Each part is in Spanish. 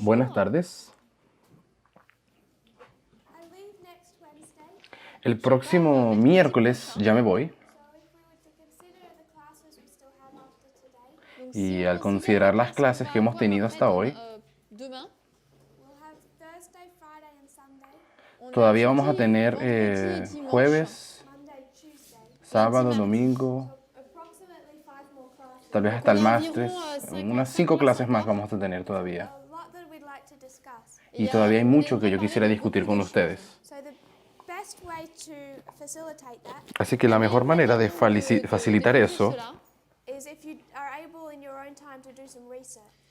Buenas tardes. El próximo miércoles ya me voy y al considerar las clases que hemos tenido hasta hoy, todavía vamos a tener jueves, sábado, domingo, tal vez hasta el martes, unas 5 clases más vamos a tener todavía. Y todavía hay mucho que yo quisiera discutir con ustedes. Así que la mejor manera de facilitar eso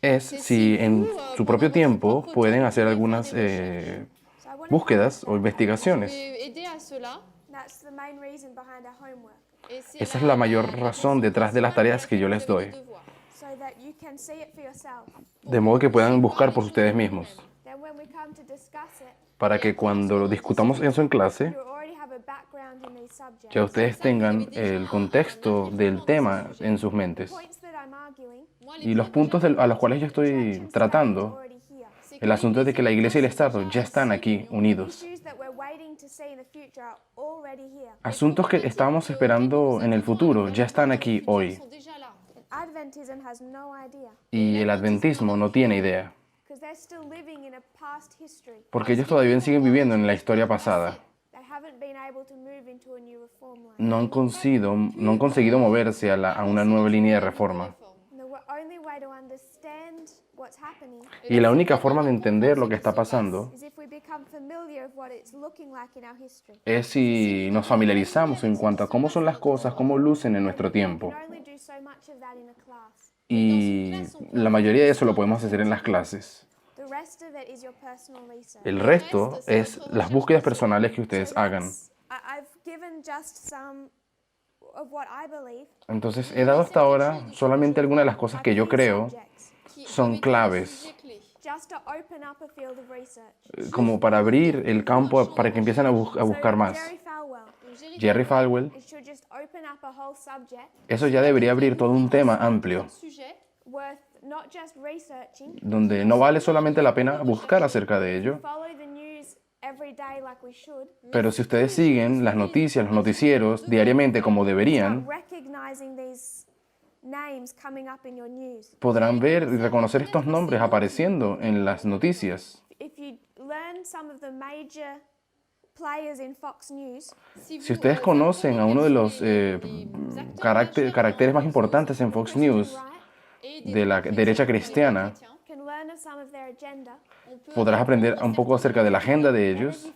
es si en su propio tiempo pueden hacer algunas búsquedas o investigaciones. Esa es la mayor razón detrás de las tareas que yo les doy, de modo que puedan buscar por ustedes mismos, para que cuando discutamos eso en clase, ya ustedes tengan el contexto del tema en sus mentes. Y los puntos a los cuales yo estoy tratando, el asunto es de que la Iglesia y el Estado ya están aquí unidos. Asuntos que estábamos esperando en el futuro ya están aquí hoy. Y el adventismo no tiene idea, porque ellos todavía siguen viviendo en la historia pasada. No han conseguido moverse a una nueva línea de reforma. Y la única forma de entender lo que está pasando es si nos familiarizamos en cuanto a cómo son las cosas, cómo lucen en nuestro tiempo. Y la mayoría de eso lo podemos hacer en las clases. El resto es las búsquedas personales que ustedes hagan. Entonces, he dado hasta ahora solamente algunas de las cosas que yo creo son claves, como para abrir el campo para que empiecen a buscar más. Jerry Falwell, eso ya debería abrir todo un tema amplio, donde no vale solamente la pena buscar acerca de ello, pero si ustedes siguen las noticias, los noticieros diariamente como deberían, podrán ver y reconocer estos nombres apareciendo en las noticias. Si ustedes conocen a uno de los caracteres más importantes en Fox News, de la derecha cristiana, podrás aprender un poco acerca de la agenda de ellos.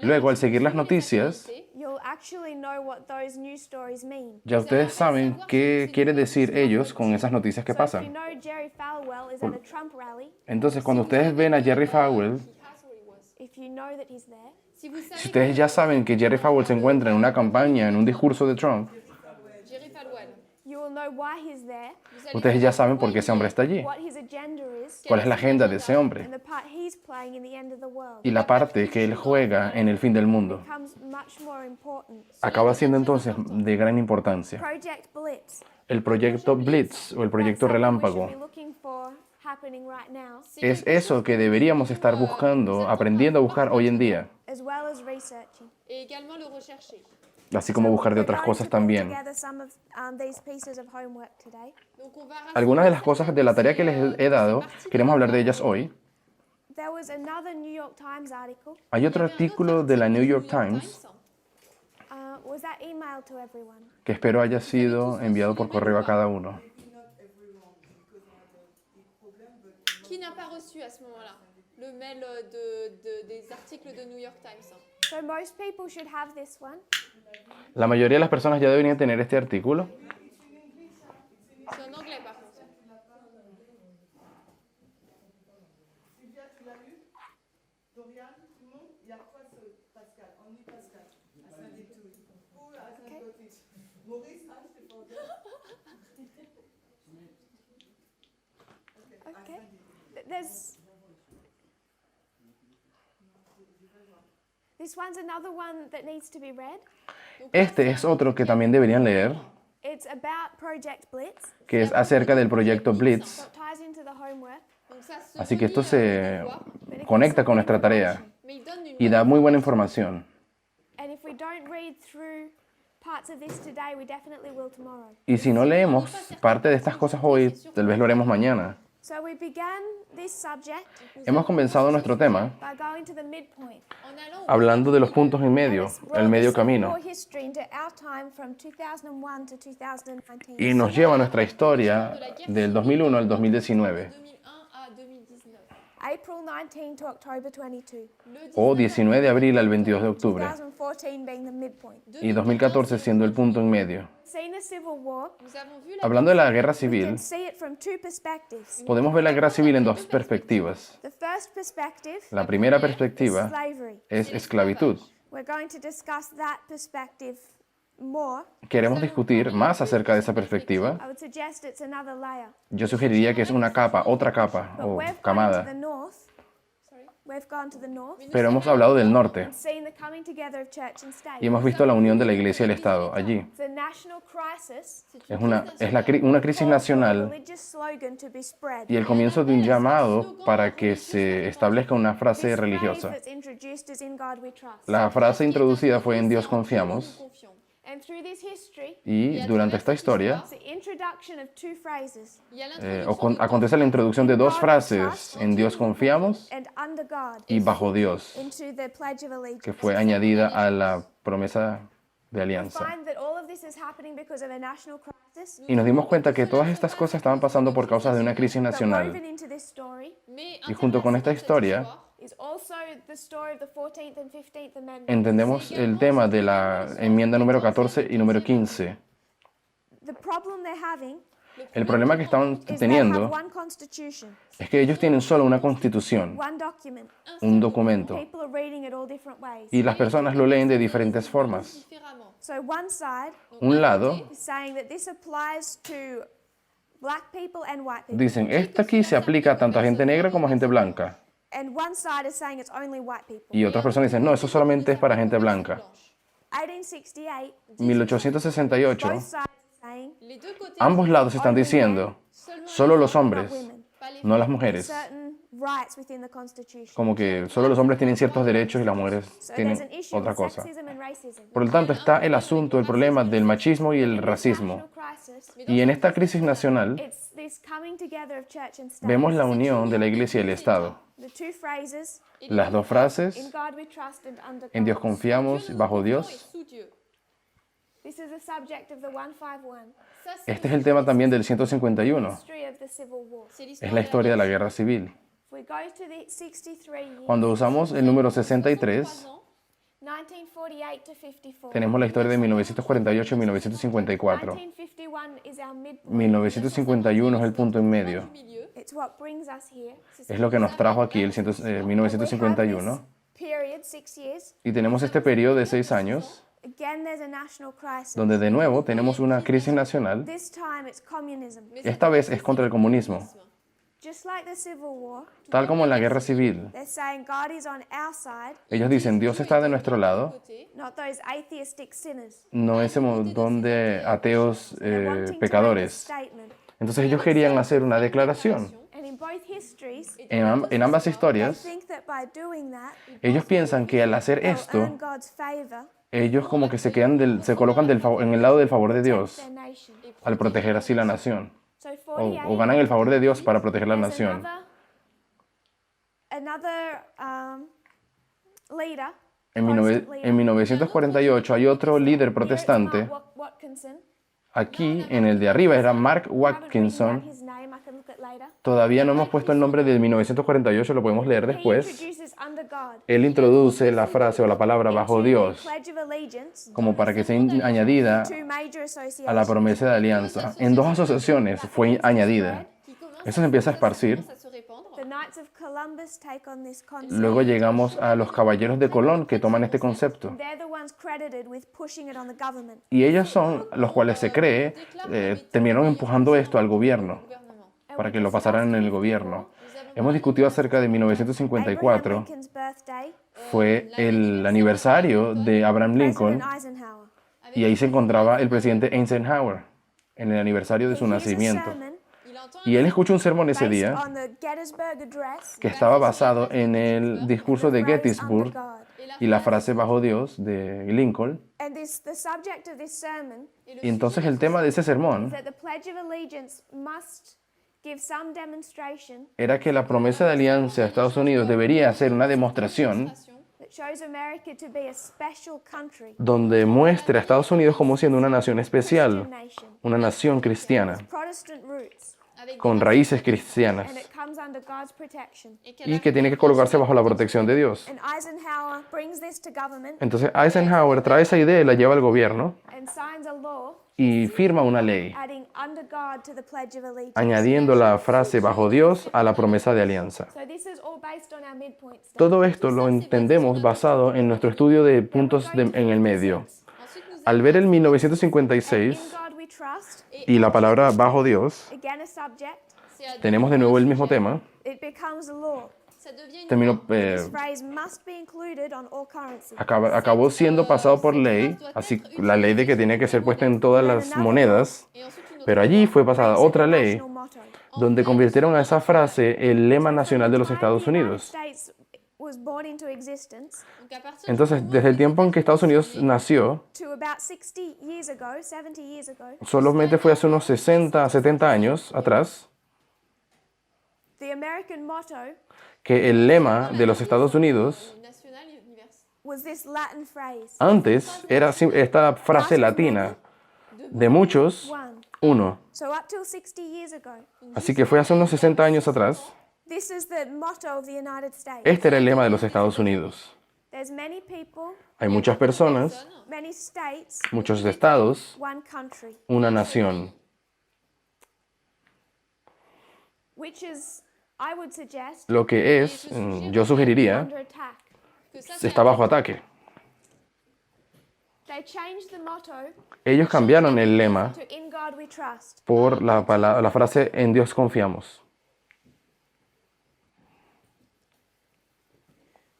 Luego, al seguir las noticias, ya ustedes saben qué quiere decir ellos con esas noticias que pasan. Entonces, cuando ustedes ven a Jerry Falwell, si ustedes ya saben que Jerry Falwell se encuentra en una campaña, en un discurso de Trump, ustedes ya saben por qué ese hombre está allí, cuál es la agenda de ese hombre y la parte que él juega en el fin del mundo. Acaba siendo entonces de gran importancia. El proyecto Blitz o el proyecto Relámpago es eso que deberíamos estar buscando, aprendiendo a buscar hoy en día, así como buscar de otras cosas también. Algunas de las cosas de la tarea que les he dado, queremos hablar de ellas hoy. Hay otro artículo de la New York Times que espero haya sido enviado por correo a cada uno. Qui n'a pas reçu à ce moment-là le mail des articles de New York Times? So most people should have this one. La mayoría de las personas ya deberían tener este artículo. C'est en anglais par contre. Okay. This one's another one that needs to be read. Este es otro que también deberían leer, It's about Project Blitz. que es acerca del proyecto Blitz. So it ties into the homework. Donc ça, Así que esto se conecta con nuestra tarea y da muy buena información. And if we don't read through parts of this today, we definitely will tomorrow. Y si no leemos parte de estas cosas hoy, tal vez lo haremos mañana. So we began this subject Hemos comenzado nuestro tema by going to the midpoint. hablando de los puntos en medio, el medio camino. More history into our time from 2001 to 2019. Y nos lleva a nuestra historia del 2001 al 2019, 2001 à 2019. April 19 to October 22. o 19 de abril al 22 de octubre, 2014 being the midpoint. y 2014 siendo el punto en medio. Seen the Civil War, Nous avons vu la Hablando de la guerra we civil, can see it from two perspectives. podemos ver la guerra civil en dos perspectivas. The first perspective La primera is perspectiva slavery. es esclavitud. We're going to discuss that perspective more. Queremos discutir más acerca de esa perspectiva. I would suggest it's another layer. Yo sugeriría que es una capa, otra capa But o we've gone to the camada, north. We've gone to the north pero hemos hablado del norte and seen the coming together of church and state. y hemos visto la unión de la iglesia y el Estado allí. The national crisis Una crisis nacional religious slogan to be spread. y el comienzo de un llamado para que se establezca una frase This phrase religiosa. that's introduced is "In God we trust." La frase introducida fue "En Dios confiamos", confiance. And through this history, y durante esta historia the introduction of two phrases, Il y a l'introduction acontece la introducción de dos frases, "En Dios confiamos" and "under God," y "bajo Dios", into the Pledge of Allegiance. que fue añadida a la promesa de alianza. Find that all of this is happening because of a national crisis. Y nos dimos cuenta que todas estas cosas estaban pasando por causa de una crisis But nacional. woven into this story mais Y junto con esta historia is also the story of the 14th and 15th Amendments. entendemos el tema de la enmienda número 14 y número 15. The problem they're having El problema que estaban is they have teniendo one constitution, es que ellos tienen solo una constitución, one document. un documento, People are reading it all different ways. y las personas lo leen de diferentes formas. différemment. So one side Un lado is saying that this applies to black people and white people. dicen, esta aquí se aplica tanto a gente negra como a gente blanca. And one side is saying it's only white people. Y otras personas dicen, no, eso solamente es para gente blanca. 1868, 1868, both sides are saying Les deux côtés ambos lados están diciendo, solo los hombres, no las mujeres. certain rights within the constitution. Como que solo los hombres tienen ciertos derechos y las mujeres So tienen there's an issue otra with cosa. sexism and racism. Por lo tanto, está el asunto, el problema del machismo y el racismo. National crisis, Y en esta crisis nacional it's this coming together of church and state. vemos la unión de la iglesia y el Estado. The two phrases, Las dos in frases, God we trust and under en Dios God. confiamos, bajo Dios. sous Dieu. This is the subject of the 151, Ça, c'est Este es el tema también del 151. history of the Civil War. Es la historia de la guerra civil. If we go to the 63 years, Cuando usamos el número 63, 1948 to 54. tenemos la historia de 1948 y 1954. 1951 is our midpoint. 1951 es el punto en medio. du milieu. It's what brings us here. Es lo que nos trajo aquí, el 1951. Period, 6 years. Y tenemos este periodo de 6 años, Again, there's a national crisis. donde de nuevo tenemos una crisis nacional. This time it's communism. Esta vez es contra el comunismo. Just like the Civil War, Tal como en la guerra civil, they're saying God is on our side, ellos dicen, Dios está de nuestro lado, Côté, not those atheistic sinners. no ese montón de ateos They're wanting to make a pecadores. statement. Entonces ellos querían hacer una declaración. And in both histories, En ambas they historias, think that by doing that, ellos piensan que al hacer they'll esto, earn God's favor, ellos como que se colocan en el lado del favor de Dios their nation. al proteger así la nación. So O 48, ganan el favor de Dios para proteger la there's nación. another leader. En 1948 hay otro líder Here it's protestante. Mark Watkinson. Aquí, en el de arriba, era Mark I haven't written down Watkinson. his name, I can look at later. Todavía no hemos puesto el nombre de 1948, lo podemos leer He después. introduces under God. Él introduce la frase o la palabra bajo Dios Pledge of Allegiance, como para que sea añadida two major a la associations. promesa de alianza. En dos asociaciones fue añadida. qui commence Eso se empieza a esparcir. à se répandre. The Knights of Columbus take on this concept. Luego llegamos a los caballeros de Colón que toman este concepto. They're the ones credited with pushing it on the government. Y ellos son los cuales se cree terminaron empujando esto al gobierno Gouvernement. para que lo pasaran en el gobierno. Hemos discutido acerca de Abraham 1954. Lincoln's birthday, Fue el aniversario de Abraham Lincoln President Eisenhower. y ahí se encontraba el presidente Eisenhower en el aniversario de su Here's a nacimiento. sermon Il entend Y él escuchó un sermón ese based día on the Gettysburg Address que estaba basado en el discurso de phrase under Gettysburg God. y la frase bajo Dios de Lincoln. And the subject of this sermon Y entonces el tema de ese sermón is that the Pledge of Allegiance must give some demonstration era que la promesa de alianza de Estados Unidos debería ser una demostración that shows America to be a special country, donde muestre a Estados Unidos como siendo una nación especial, nation, una nación cristiana, Protestant roots, con raíces cristianas, and it comes under God's protection. y que tiene que colocarse bajo la protección de Dios. And Eisenhower brings this to government Entonces Eisenhower trae esa idea y la lleva al gobierno and signs a law y firma una ley, adding under God to the Pledge of Allegiance. añadiendo la frase bajo Dios a la promesa de alianza. So this is all based on our midpoint study. Todo esto lo entendemos basado en nuestro estudio de puntos en el medio. Al ver el 1956 In God we trust, y la palabra bajo Dios, again a subject, tenemos de nuevo el mismo tema. it becomes a law. Terminó, This phrase must be included on all currency. acabó siendo pasado por ley, así la ley de que tiene que ser puesta en todas las monedas, pero allí fue pasada otra ley National motto. donde convirtieron a esa frase el lema nacional de los Estados The United Unidos. States was born into existence Entonces, desde el tiempo en que Estados Unidos nació, to about 60 years ago, 70 years ago, solamente fue hace unos 60, 70 años atrás, the American motto que el lema de los Estados Unidos national et universel. was this Latin phrase, antes era esta frase latina, de muchos, one. uno. So up till 60 years ago, Así que fue hace unos 60 años atrás, this is the motto of the United States. este era el lema de los Estados Unidos. There's many people, Hay muchas personas, many states, muchos estados, one country, una nación, which is, I would suggest, lo que es, yo sugeriría, under attack. Que ça, c'est está bajo ataque. They changed the motto Ellos cambiaron el lema to In God We Trust. por la frase en Dios confiamos.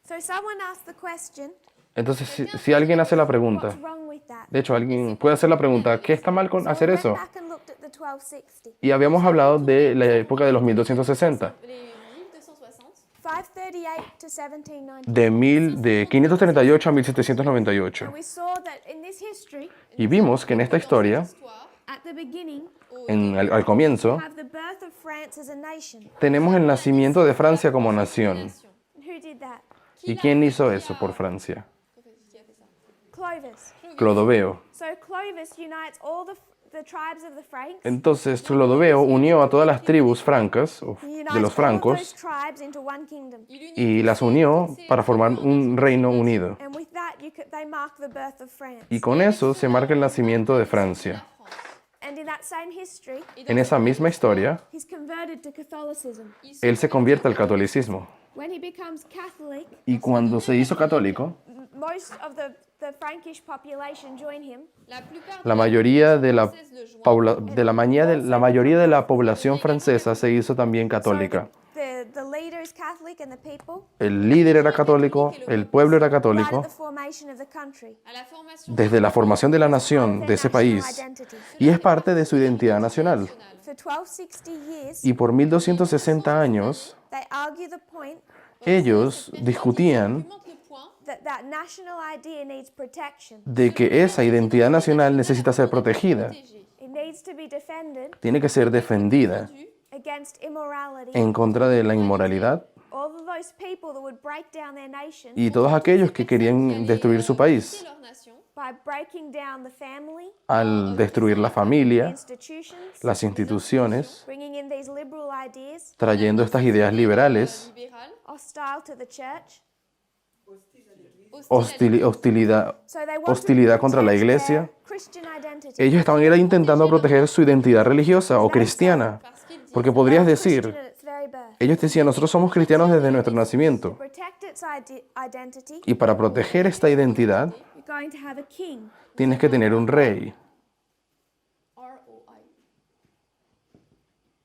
So someone asked the question, Entonces, si alguien hace la pregunta, what's wrong with that? de hecho, alguien puede hacer la pregunta, ¿qué está mal con hacer We went eso? back and looked at the 1260. Y habíamos hablado de la época de los 1260, les 1260. 538 to 1790. de 538 a 1798. And we saw that in this history, Y vimos que en esta historia, Histoire, at the beginning, al comienzo, have the birth of France as a nation. tenemos el nacimiento de Francia como nación. nation. Who did that? ¿Y quién hizo eso por Francia? Qui a fait ça? Clovis. Clodoveo. So Clovis unites all the tribes of the Franks. Entonces, Clodoveo unió a todas las tribus francas, He de unites los all those francos, tribes into one kingdom. Il unit y las unió para formar un reino unido. And with that, they mark the birth of France. Y con eso se marca el nacimiento de Francia. la France. And in that same history, Et dans En esa misma historia, he's converted to Catholicism. él se convierte al catolicismo. When he becomes Catholic, Y cuando se hizo católico, most of the Frankish population join him. la plupart la mayoría de la, Françaises le joignent. la mayoría de la población francesa se hizo también católica. The leader is Catholic and the people. El líder era católico, el pueblo era Right at católico, the formation of the country. À la formation desde la formación de la nación, de ese país, Identity. y es parte de su identidad nacional. nationale. For 1260 years, Y por 1260 años, they argue the point ellos discutían Montre le point that national idea needs protection. de que esa identidad nacional necesita ser protegida, protégé. It needs to be defended tiene que ser defendida against immorality. en contra de la inmoralidad All of those people that would break down their nation y todos aquellos que querían destruir su país leur nation by breaking down the family, al destruir la familia, institutions, las instituciones, bringing in these liberal ideas, trayendo estas ideas liberales, libérale, hostile to the church. hostilidad, So they wanted hostilidad to contra la protect iglesia. their Christian identity. Ellos estaban era intentando proteger su identidad religiosa o cristiana, parce qu'il dit porque podrías Christian decir, at its very birth. ellos decían, nosotros somos cristianos desde nuestro nacimiento, Protect its identity, y para proteger esta identidad you're going to have a king. tienes que tener un rey. ROI.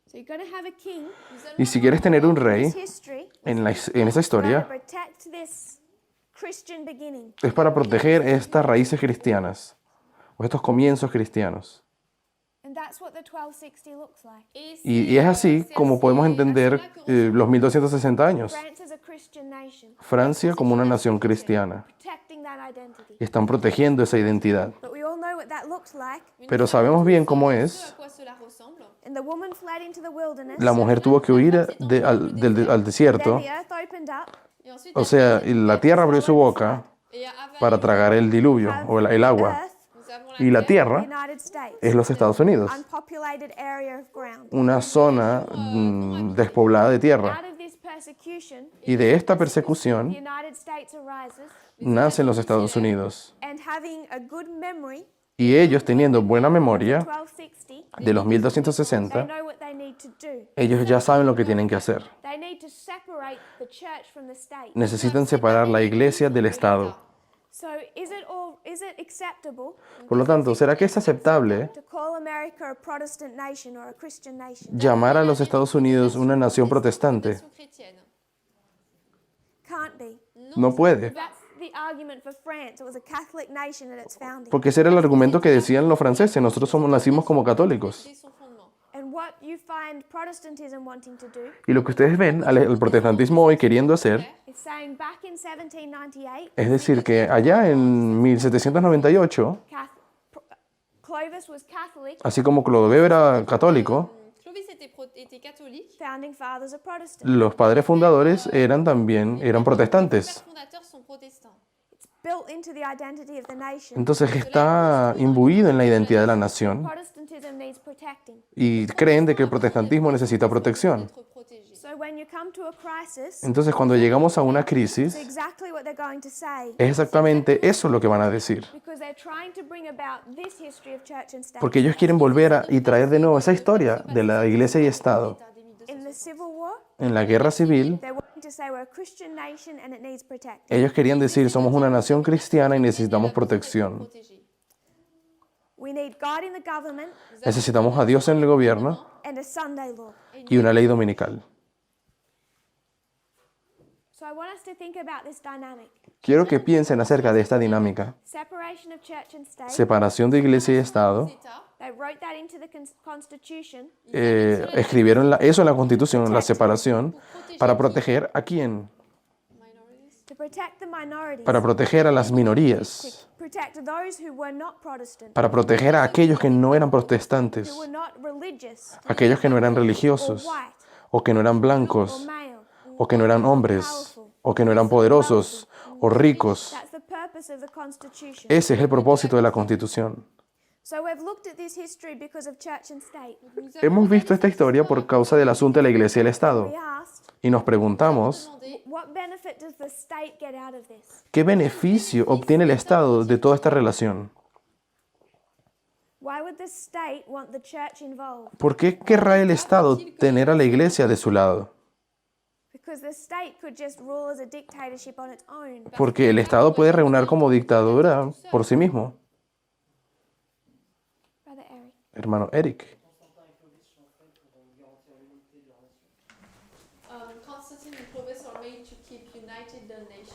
So you're going to have a king. Y si quieres tener un rey This history en esa to historia, protect this Christian beginning. es para proteger estas raíces cristianas, o estos comienzos cristianos. And And that's what the 1260 looks like. Y es así como podemos entender los 1260 años. France is a Christian nation, Francia como una nación cristiana. protecting that identity. Y están protegiendo esa identidad. But we all know what that looks like. Pero sabemos bien cómo es. À quoi cela ressemble. And the woman fled into the wilderness. La mujer tuvo que huir al desierto. Then the earth opened up. Et ensuite, O sea, y la tierra abrió su boca et a avalé, para tragar el diluvio o el agua. Earth, nous avons Y la the tierra United States. es los Estados Unidos. Unpopulated area of ground. Una zona despoblada de tierra. Out of this persecution, Y de esta the persecución United States arises, nacen los Estados Unidos. and having a good memory, Y ellos, teniendo buena memoria 1260, de los they 1260, know what they need to do. ellos ya saben lo que tienen que hacer. They need to separate the church from the state. Necesitan separar la iglesia del Estado. So is it acceptable Por lo tanto, ¿será que es aceptable to call America a Protestant nation or a Christian nation? llamar a los Estados Unidos una nación protestante? nation chrétienne. Can't be. No puede. That's the argument for France. It was a Catholic nation at its founding. Porque ese era el argumento que decían los franceses. Nosotros nacimos como católicos. Dès son fondement. And what you find Protestantism wanting to do Y lo que ustedes ven al protestantismo hoy queriendo hacer, is saying back in 1798, es decir, que allá en 1798, Clovis was Catholic, así como Clodoveo era católico, Clovis était catholique. founding fathers are Protestant. los padres fundadores eran Les protestantes. fondateurs sont protestants. It's built into the identity of the nation. Entonces está imbuido en la identidad de la nación Protestantism needs protecting. y creen de que el protestantismo necesita protección. Être protégés. So when you come to a crisis, Entonces cuando llegamos a una it's crisis, exactly what they're going to say, es exactamente eso lo que van a decir. because they're trying to bring about this history of church and state. Porque ellos quieren volver y traer de nuevo esa historia de la iglesia y Estado. In the Civil War, En la guerra civil, they're wanting to say we're a Christian nation and it needs protecting. ellos querían decir, somos una nación cristiana y necesitamos protección. Protégés. We need God in the government Necesitamos a Dios en el gobierno and a Sunday law. y una ley dominical. So I want us to think about this dynamic. Quiero que piensen acerca de esta dinámica. Separation of church and state. Separación de iglesia y Estado. États, They wrote that into the Constitution Escribieron eso en la Constitución, la separación, para proteger a quién? minorities. to protect the minorities, Para proteger a las minorías, protect those who were not Protestant, para proteger a aquellos que no eran protestantes, who were not religious, aquellos que no eran or religiosos, white, o que no eran or blancos, male. o que no eran hombres, o que no eran poderosos, o ricos. That's the purpose of the Constitution. Ese es el propósito de la Constitución. So we've looked at this history because of church and state. Nous avons Hemos visto esta historia por causa del asunto de la iglesia y el Estado. We asked, Y nos preguntamos, demandé what benefit does the state get out of this? ¿qué beneficio obtiene el Estado de toda esta relación? Why would the state want the church involved? ¿Por qué querrá el Estado tener a la iglesia de su lado? Because the state could just rule as a dictatorship on its own. Porque el Estado puede reinar como dictadura por sí mismo. Brother Eric. Hermano Eric. Constantine and Clovis are made to keep united their nation.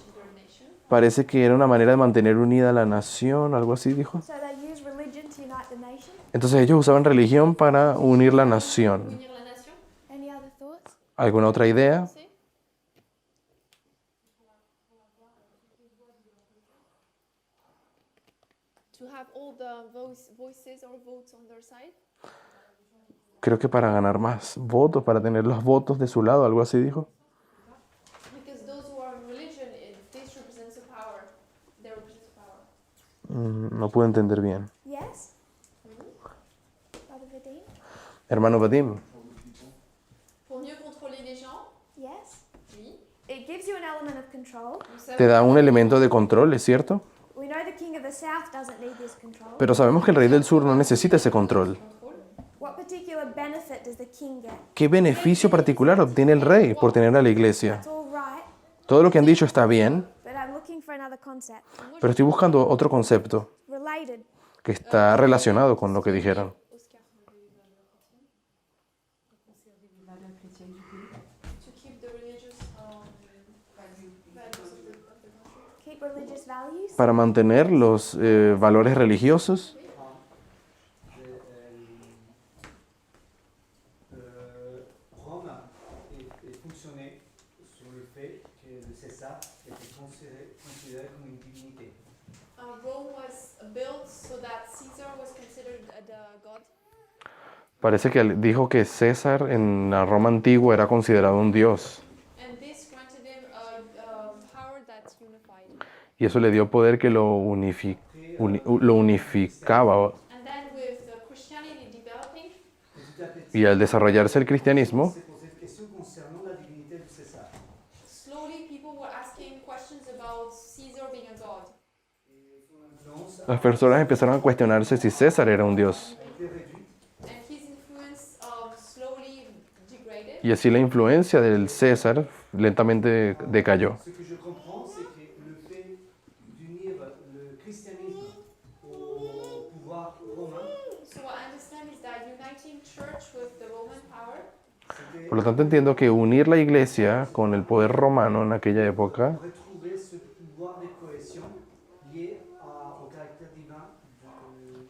Parece que era una manera de mantener unida la nación, algo así dijo. So they use religion to unite the nation. Entonces ellos usaban religión para unir la nación. Unir la nation. Any other thoughts? ¿Alguna otra idea? C'est to have all the voices or votes on their side. Creo que para ganar más votos, para tener los votos de su lado, algo así dijo. Because those who are in religion, this represents a power. They represent a power. No puedo entender bien. Yes? Brother Vadim? Hermano Vadim, Pour mieux contrôler les gens, Yes? oui. It gives you an element of control. Nous savons te da un elemento de control, ¿es cierto? We know the king of the south doesn't need this control. Pero sabemos que el rey del sur no necesita ese control. contrôle. What particular benefit does the king get? ¿Qué beneficio particular obtiene el rey por tener a la iglesia? It's all right, Todo lo que han dicho está bien, but I'm looking for another concept. pero estoy buscando otro concepto Related. que está relacionado con lo que dijeron. Oscar. To keep the religious values of the country. Keep religious values. Para mantener los valores religiosos, fonctionner sur le fait que le César était considéré comme une divinité. Rome was built so that Caesar was considered the god. Parece que dijo que César en la Roma antigua era considerado un dios. And this granted him a power that unified. Y eso le dio poder que lo unificaba. And then with the Christianity developing, Petit à petit, Y al desarrollarse el cristianismo, s'est posé des questions concernant la divinité de César. slowly people were asking questions about Caesar being a god. Et son influence las personas empezaron a cuestionarse si César era un dios. a été réduite. And his influence slowly degraded. Y así la influencia del César lentamente decayó. Ce que je comprends, c'est que le fait d'unir le christianisme au pouvoir romain, So what I understand is that uniting church with the Roman power c'était Por lo tanto, entiendo que unir la iglesia con el poder romano en aquella época retrouver ce pouvoir de cohésion lié au caractère divin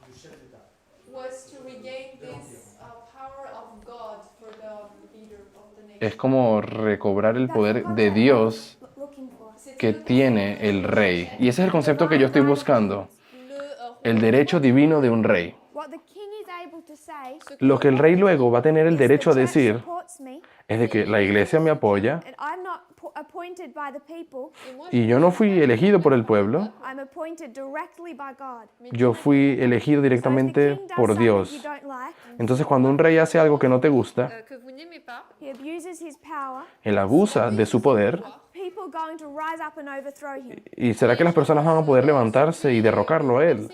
du chef d'État. was to regain this power of God for the leader of the nation. es como recobrar el poder de Dios Looking for. que tiene el rey. Y ese es el concepto que yo estoy buscando, el derecho divino de un rey. What the king is able to say Lo que el rey luego va a tener el is derecho a the church decir supports me, es de que la iglesia me apoya and I'm not appointed by the people. y yo no fui elegido por el pueblo, I'm appointed directly by God. yo fui elegido So if the directamente king does por something Dios. you don't like, Entonces, cuando un rey hace algo que no te gusta, Que vous n'aimez pas, he abuses his power. él abusa de su poder. People going to rise up and overthrow him. ¿Y será que las personas van a poder levantarse y derrocarlo a él?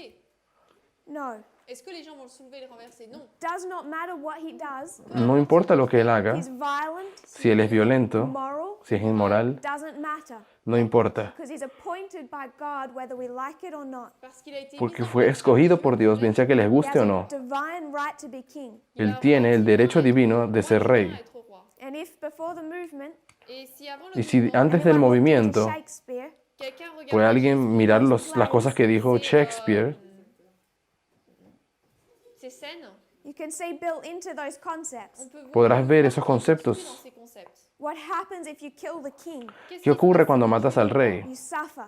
No. est-ce que les gens vont le soulever et le renverser? Non. Does not matter what he does. No importa lo que él haga, He's violent, si él es violento, moral, si es inmoral, doesn't matter. no importa, Because he's appointed by God whether we like it or not. Parce qu'il a été porque mis en fue place escogido por Dios, bien sea que les He guste has o a no. divine right to be king. Él tiene el derecho divino de ser rey. à être roi. And if before the movement, Et si avant le Y si mouvement, antes del anyone looked into movimiento Shakespeare, quelqu'un regarde puede alguien mirar las cosas que dijo Shakespeare, ces scènes, you can see built into those concepts. on peut voir podrás ver esos dans conceptos. ces concepts. What happens if you kill the king? Qu'est-ce ¿Qué ocurre cuando matas al rey? You suffer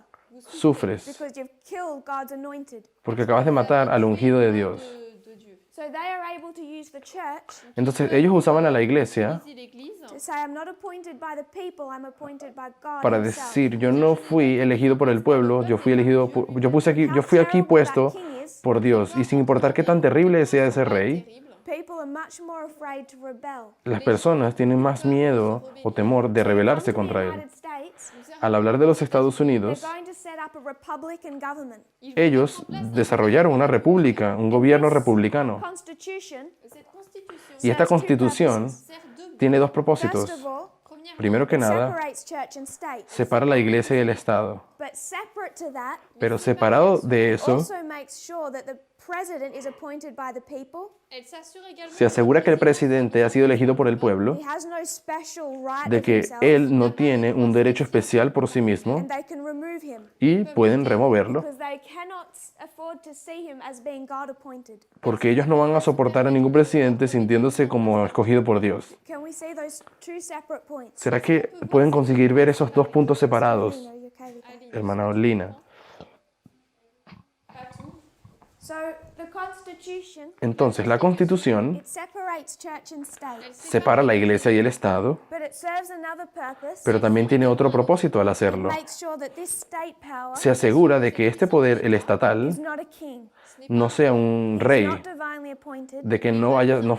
Sufres, because you've killed God's anointed. porque acabas de matar al ungido de Dios. de Dieu? So they are able to use the church Entonces ellos usaban a la iglesia Si l'Église, to say, I'm not appointed by the people, I'm appointed by God para himself. decir, yo no fui elegido por el pueblo, yo fui aquí puesto por Dios. Y sin importar qué tan terrible sea ese rey, terrible. People are much more afraid to rebel. las personas tienen más miedo o temor de rebelarse contra In the él. United States, Al hablar de los Estados they're Unidos, going to set up a Republican government. ellos desarrollaron una república, un gobierno republicano. Constitution, Cette constitution Y esta constitución sert de tiene dos first propósitos. of all, première Primero que nada, separates church and state. separa la iglesia y el Estado. But separate to that, Pero separado de eso, also makes sure that the president is appointed by the people. Elle s'assure également se asegura que el presidente ha sido elegido por el pueblo, He has no special right de of que himself, él no tiene un derecho especial por sí mismo and they can remove him y pueden removerlo, because they cannot afford to see him as being God appointed. porque ellos no van a soportar a ningún presidente sintiéndose como escogido por Dios. Can we see those two separate points? ¿Será que pueden conseguir ver esos dos puntos separados, Are you okay with that? hermana Lina? pas tout. So the Constitution, Entonces, la Constitución it separates church and state, separa la iglesia y el Estado, but it serves another purpose. pero también tiene otro propósito al hacerlo. Makes sure that this state power Se asegura de que este poder, el estatal, is not a king, no sea un rey, not divinely appointed, de que no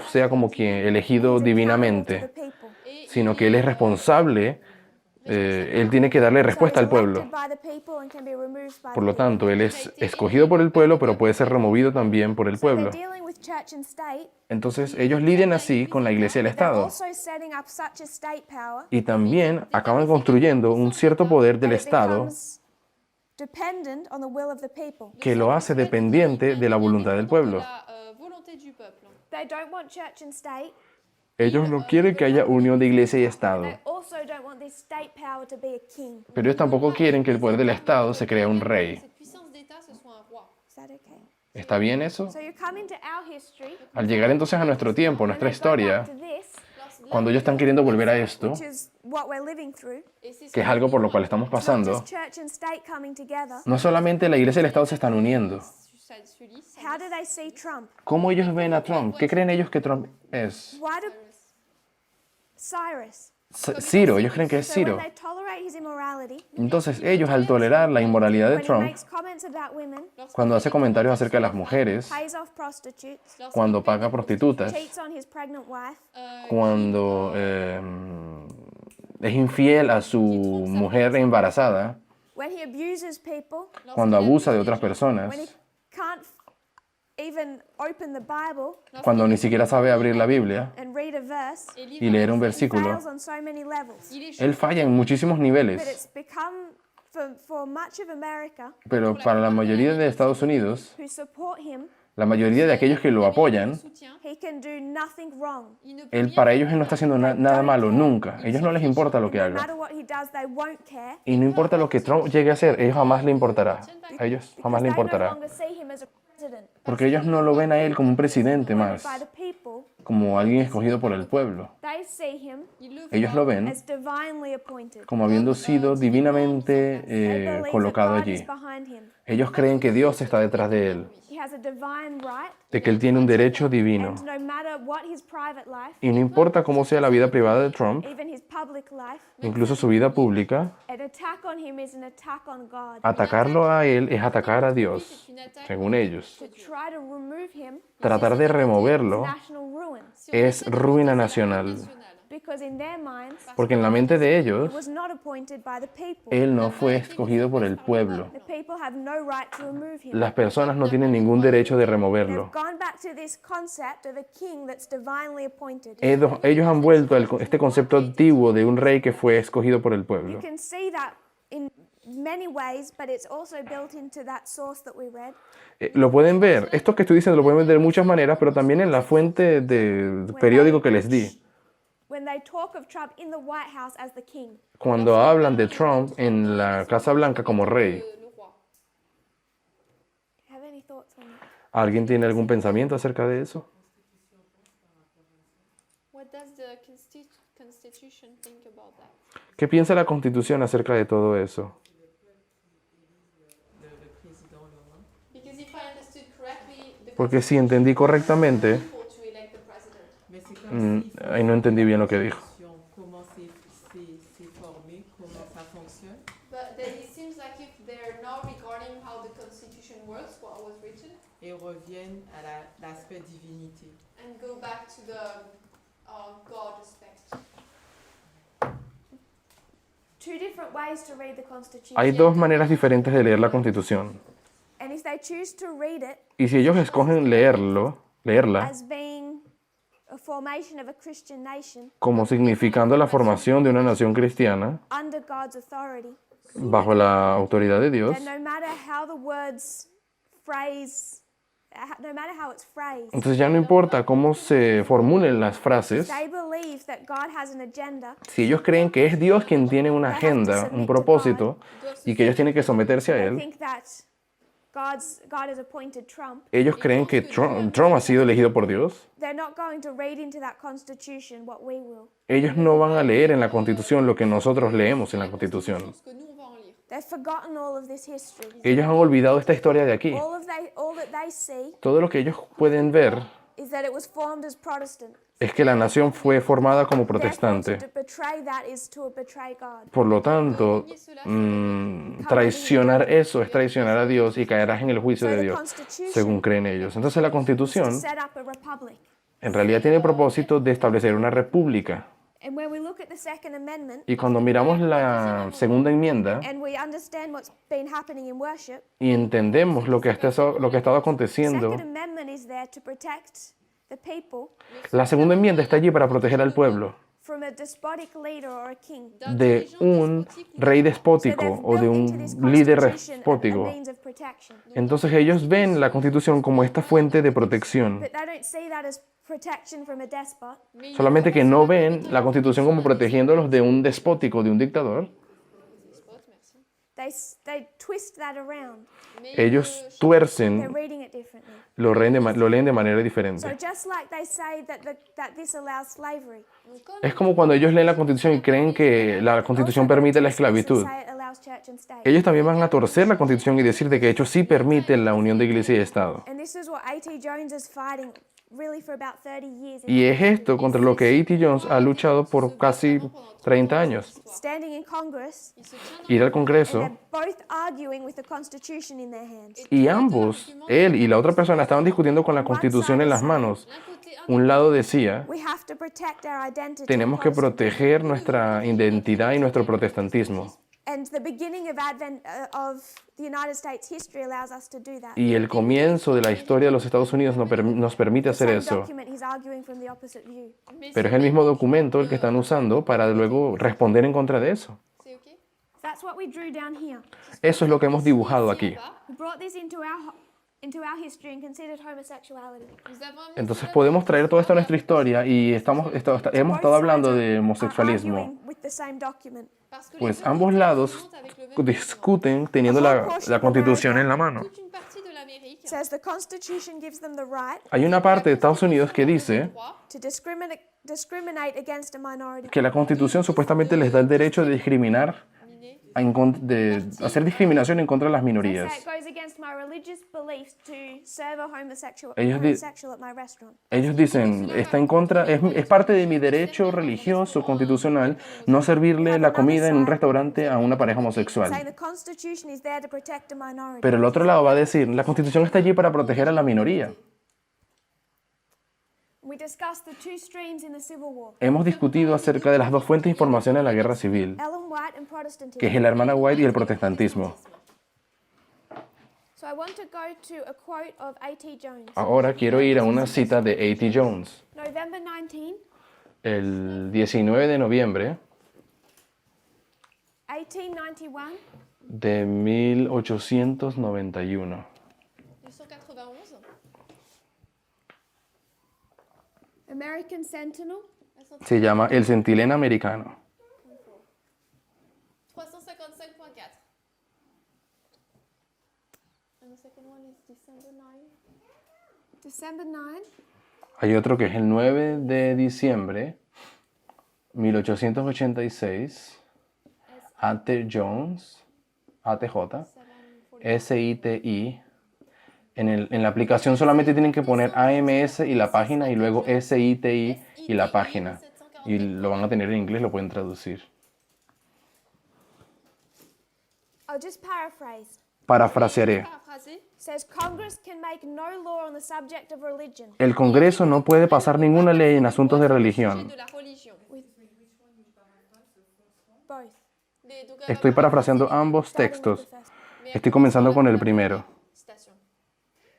sea como quien elegido accountable to the divinamente, people. sino que él es responsable, él tiene que darle respuesta al pueblo. Elected by the people and can be removed by Por the lo tanto, él es escogido por el pueblo, pero puede ser removido también por el people. pueblo. They're dealing with church and state. Entonces, ellos lidian así con la iglesia y el They're Estado. also setting up such a state power Y también acaban construyendo un cierto poder del that it Estado becomes dependent on the will of the people. que lo hace dependiente de la voluntad del pueblo. La volonté du peuple. They don't want church and state. Ellos no quieren que haya unión de iglesia y Estado, They also don't want this state power to be a king. pero ellos tampoco quieren que el poder del Estado se crea un rey. Cette puissance d'État, ce soit un roi. Is that okay? ¿Está bien eso? So you come into our history. Al llegar entonces a nuestro tiempo, nuestra and they go historia, back to this. cuando ellos están queriendo volver a esto, which is what we're living through, Et c'est ce que es algo por lo cual estamos it's not pasando, just church and state coming together. no solamente la iglesia y el Estado se están uniendo. Sully, ça How do they see Trump? ¿Cómo ellos ven a Trump? ¿Qué creen ellos que Trump es? Why do Cyrus? Ciro, ellos creen que es So when Ciro. they tolerate his immorality, Entonces ellos, al tolerar la inmoralidad de when he Trump, makes comments about women, cuando hace comentarios acerca de las mujeres, pays off prostitutes, cuando paga prostitutas, cheats on his pregnant wife, cuando es infiel a su mujer embarazada, when he abuses people, cuando abusa de otras when he personas, can't even open the Bible cuando ni siquiera sabe abrir la Biblia and read a verse, y leer un versículo, fails on so many levels. él falla en muchísimos But niveles. it's become, for much of America Pero para la mayoría de Estados Unidos, who support him, la mayoría de aquellos que lo apoyan, soutien, he can do nothing wrong. il ne peut él, rien para ellos él no está haciendo nada malo, nunca. A ellos no les importa lo que No haga. matter what he does, they won't care. Y no importa lo que Trump llegue a hacer, a ellos jamás le importará. A ellos jamás le They no importará. longer see him as a president, Porque ellos no lo ven a él como un presidente más, by the people. como alguien escogido por el pueblo. They see him il le Ellos lo ven as divinely appointed. como habiendo sido divinamente They believe that colocado God allí. is behind him. Ellos creen que Dios está detrás de él, He has a divine right, de que él tiene un derecho divino. and no matter what his private life, Y no importa cómo sea la vida privada de Trump, even his public life, incluso su vida pública, an attack on him is an attack on God. atacarlo a él es atacar a Dios, según ellos. To try to remove him Tratar de removerlo is national ruin, es ruina nacional, because in their minds, porque en la mente de he ellos, was not appointed by the people. él no fue escogido por el pueblo. The people have no right to remove him. Las personas no tienen ningún derecho de They've removerlo. gone back to this concept of a king that's divinely appointed. Ellos han vuelto a este concepto antiguo de un rey que fue escogido por el You pueblo. can see that in many ways, but it's also built into that source that we read. Lo pueden ver, esto que estoy diciendo lo pueden ver de muchas maneras, pero también en la fuente de periódico que les di. When they talk of Trump in the White House as the king, Cuando hablan de Trump en la Casa Blanca como rey, le roi. have any thoughts on that? ¿alguien tiene algún pensamiento acerca de eso? What does the Constitution think about that? ¿Qué piensa la Constitución acerca de todo eso? Because if I understood correctly, the Porque si entendí correctamente, people to elect the president. Mais c'est comme si ahí no entendí bien lo que dijo. comment c'est formé, comment ça fonctionne. But then it seems like if they're not regarding how the Constitution works, what was written, Et reviennent à l'aspect divinité. and go back to the God aspect. Two different ways to read the Constitution. Hay dos maneras diferentes de leer la Constitución. And if they choose to read it Y si ellos escogen leerla, as being a formation of a Christian nation como significando la formación de una nación cristiana under God's authority, bajo la autoridad de Dios, then no matter how the words phrase, no matter how it's phrased, entonces ya no importa cómo se formulen las frases, they believe that God has an agenda. si ellos creen que es Dios quien tiene una agenda, un propósito, y que ellos tienen que someterse a They Él, think that God has appointed Trump. ellos creen que Trump ha sido elegido por Dios, They're not going to read into that Constitution what we will. ellos no van a leer en la Constitución lo que nosotros leemos en la Constitución. Ce que nous, on va en lire. They've forgotten all of this history. Ellos han olvidado esta historia de aquí. All that they see Todo lo que ellos pueden ver is that it was formed as Protestant. es que la nación fue formada como Therefore, protestante. to betray that is to betray God. Por lo tanto, traicionar eso es traicionar a Dios y caerás en el juicio de Dios, según creen ellos. Entonces la Constitución Set up a republic. en realidad tiene el propósito de establecer una república. And when we look at the Second Amendment Y cuando miramos la segunda enmienda and we understand what's been happening in worship, y entendemos lo que ha estado aconteciendo, Second Amendment is there to protect the people la segunda enmienda está allí para proteger al pueblo from a despotic leader or a king. de un rey So despótico they've o de built into this un líder Constitution a despótico. means of protection. Entonces ellos ven la Constitución como esta fuente de protección. But they don't see that as protection from a despot. Solamente que no ven la Constitución como protegiéndolos de un despótico, de un dictador. Spot, merci. they twist that around. Mais Ellos They're tuercen, reading it differently. lo leen de manera So diferente. just like they say that this allows slavery. donc, comme Es como cuando ellos leen la Constitución y creen que la Constitución Also, permite la twist this and esclavitud. say it allows church and state. Ellos también van a torcer la Constitución y decir de que hecho sí permite la unión de iglesia y Estado. And this is what A.T. Jones is fighting really for about 30 years. Y es esto contra lo que A.T. Jones ha luchado por casi 30 años. Standing in Congress, il se tient dans Ir al and Congreso they're both arguing with the Constitution in their hands. y ambos, él y la otra persona, estaban discutiendo con la Constitución en las manos. l'un côté Un lado decía, We have to protect our identity. tenemos que Protestant. proteger nuestra identidad y nuestro protestantismo. And the beginning of Advent of the United States history allows us to do that. Y el comienzo de la historia de los Estados Unidos nos permite hacer Same eso. document, he's arguing from the opposite view. mais Pero es el mismo documento el que están usando para luego responder en contra de eso. c'est ok. That's what we drew down here. Eso es lo que hemos dibujado aquí. We brought this into our history and considered homosexuality. Nous avons amené Entonces cela podemos traer toda esto a nuestra historia y hemos estado hablando de Are homosexualismo. arguing with the same document. parce que les Pues deux ambos côtés lados argumentent avec le même document. discuten teniendo la Constitución en la mano. Toute une partie de l'Amérique It says the Constitution gives them the right Hay una parte de Estados Unidos que dice droit to discriminate against a minority. que la Constitución supuestamente les da el derecho de discriminar, de hacer discriminación en contra de las They say minorías. it goes against my religious beliefs to serve a homosexual Ellos at my restaurant. Ellos dicen, está en contra, es parte de mi derecho religioso constitucional no servirle la comida en un restaurante a una pareja Saying homosexual. the Constitution is there to protect a minority. Pero el otro lado va a decir, la Constitución está allí para proteger a la minoría. We discussed the two streams in the Civil War. Hemos discutido acerca de las dos fuentes de información en la guerra civil, Ellen White and Protestantism. que es la hermana White y el protestantismo. So I want to go to a quote of A.T. Jones. Ahora quiero ir a una cita de A.T. Jones. November 19, El 19 de noviembre 1891, de 1891. 1991. American Sentinel, Se llama El Centinela Americano. 355.4. And the second one is December 9. December 9, Hay otro que es el 9 de diciembre 1886. A.T. Jones, ATJ, SITI. En la aplicación solamente tienen que poner AMS y la página y luego SITI y la página. Y lo van a tener en inglés, lo pueden traducir. I'll just paraphrase. Parafrasearé. Paraphrasé. Says Congress can make no law on the subject of religion El Congreso no puede pasar ninguna ley en asuntos de religión. De la religion. both. Estoy parafraseando ambos textos. Estoy comenzando con el primero. Citation.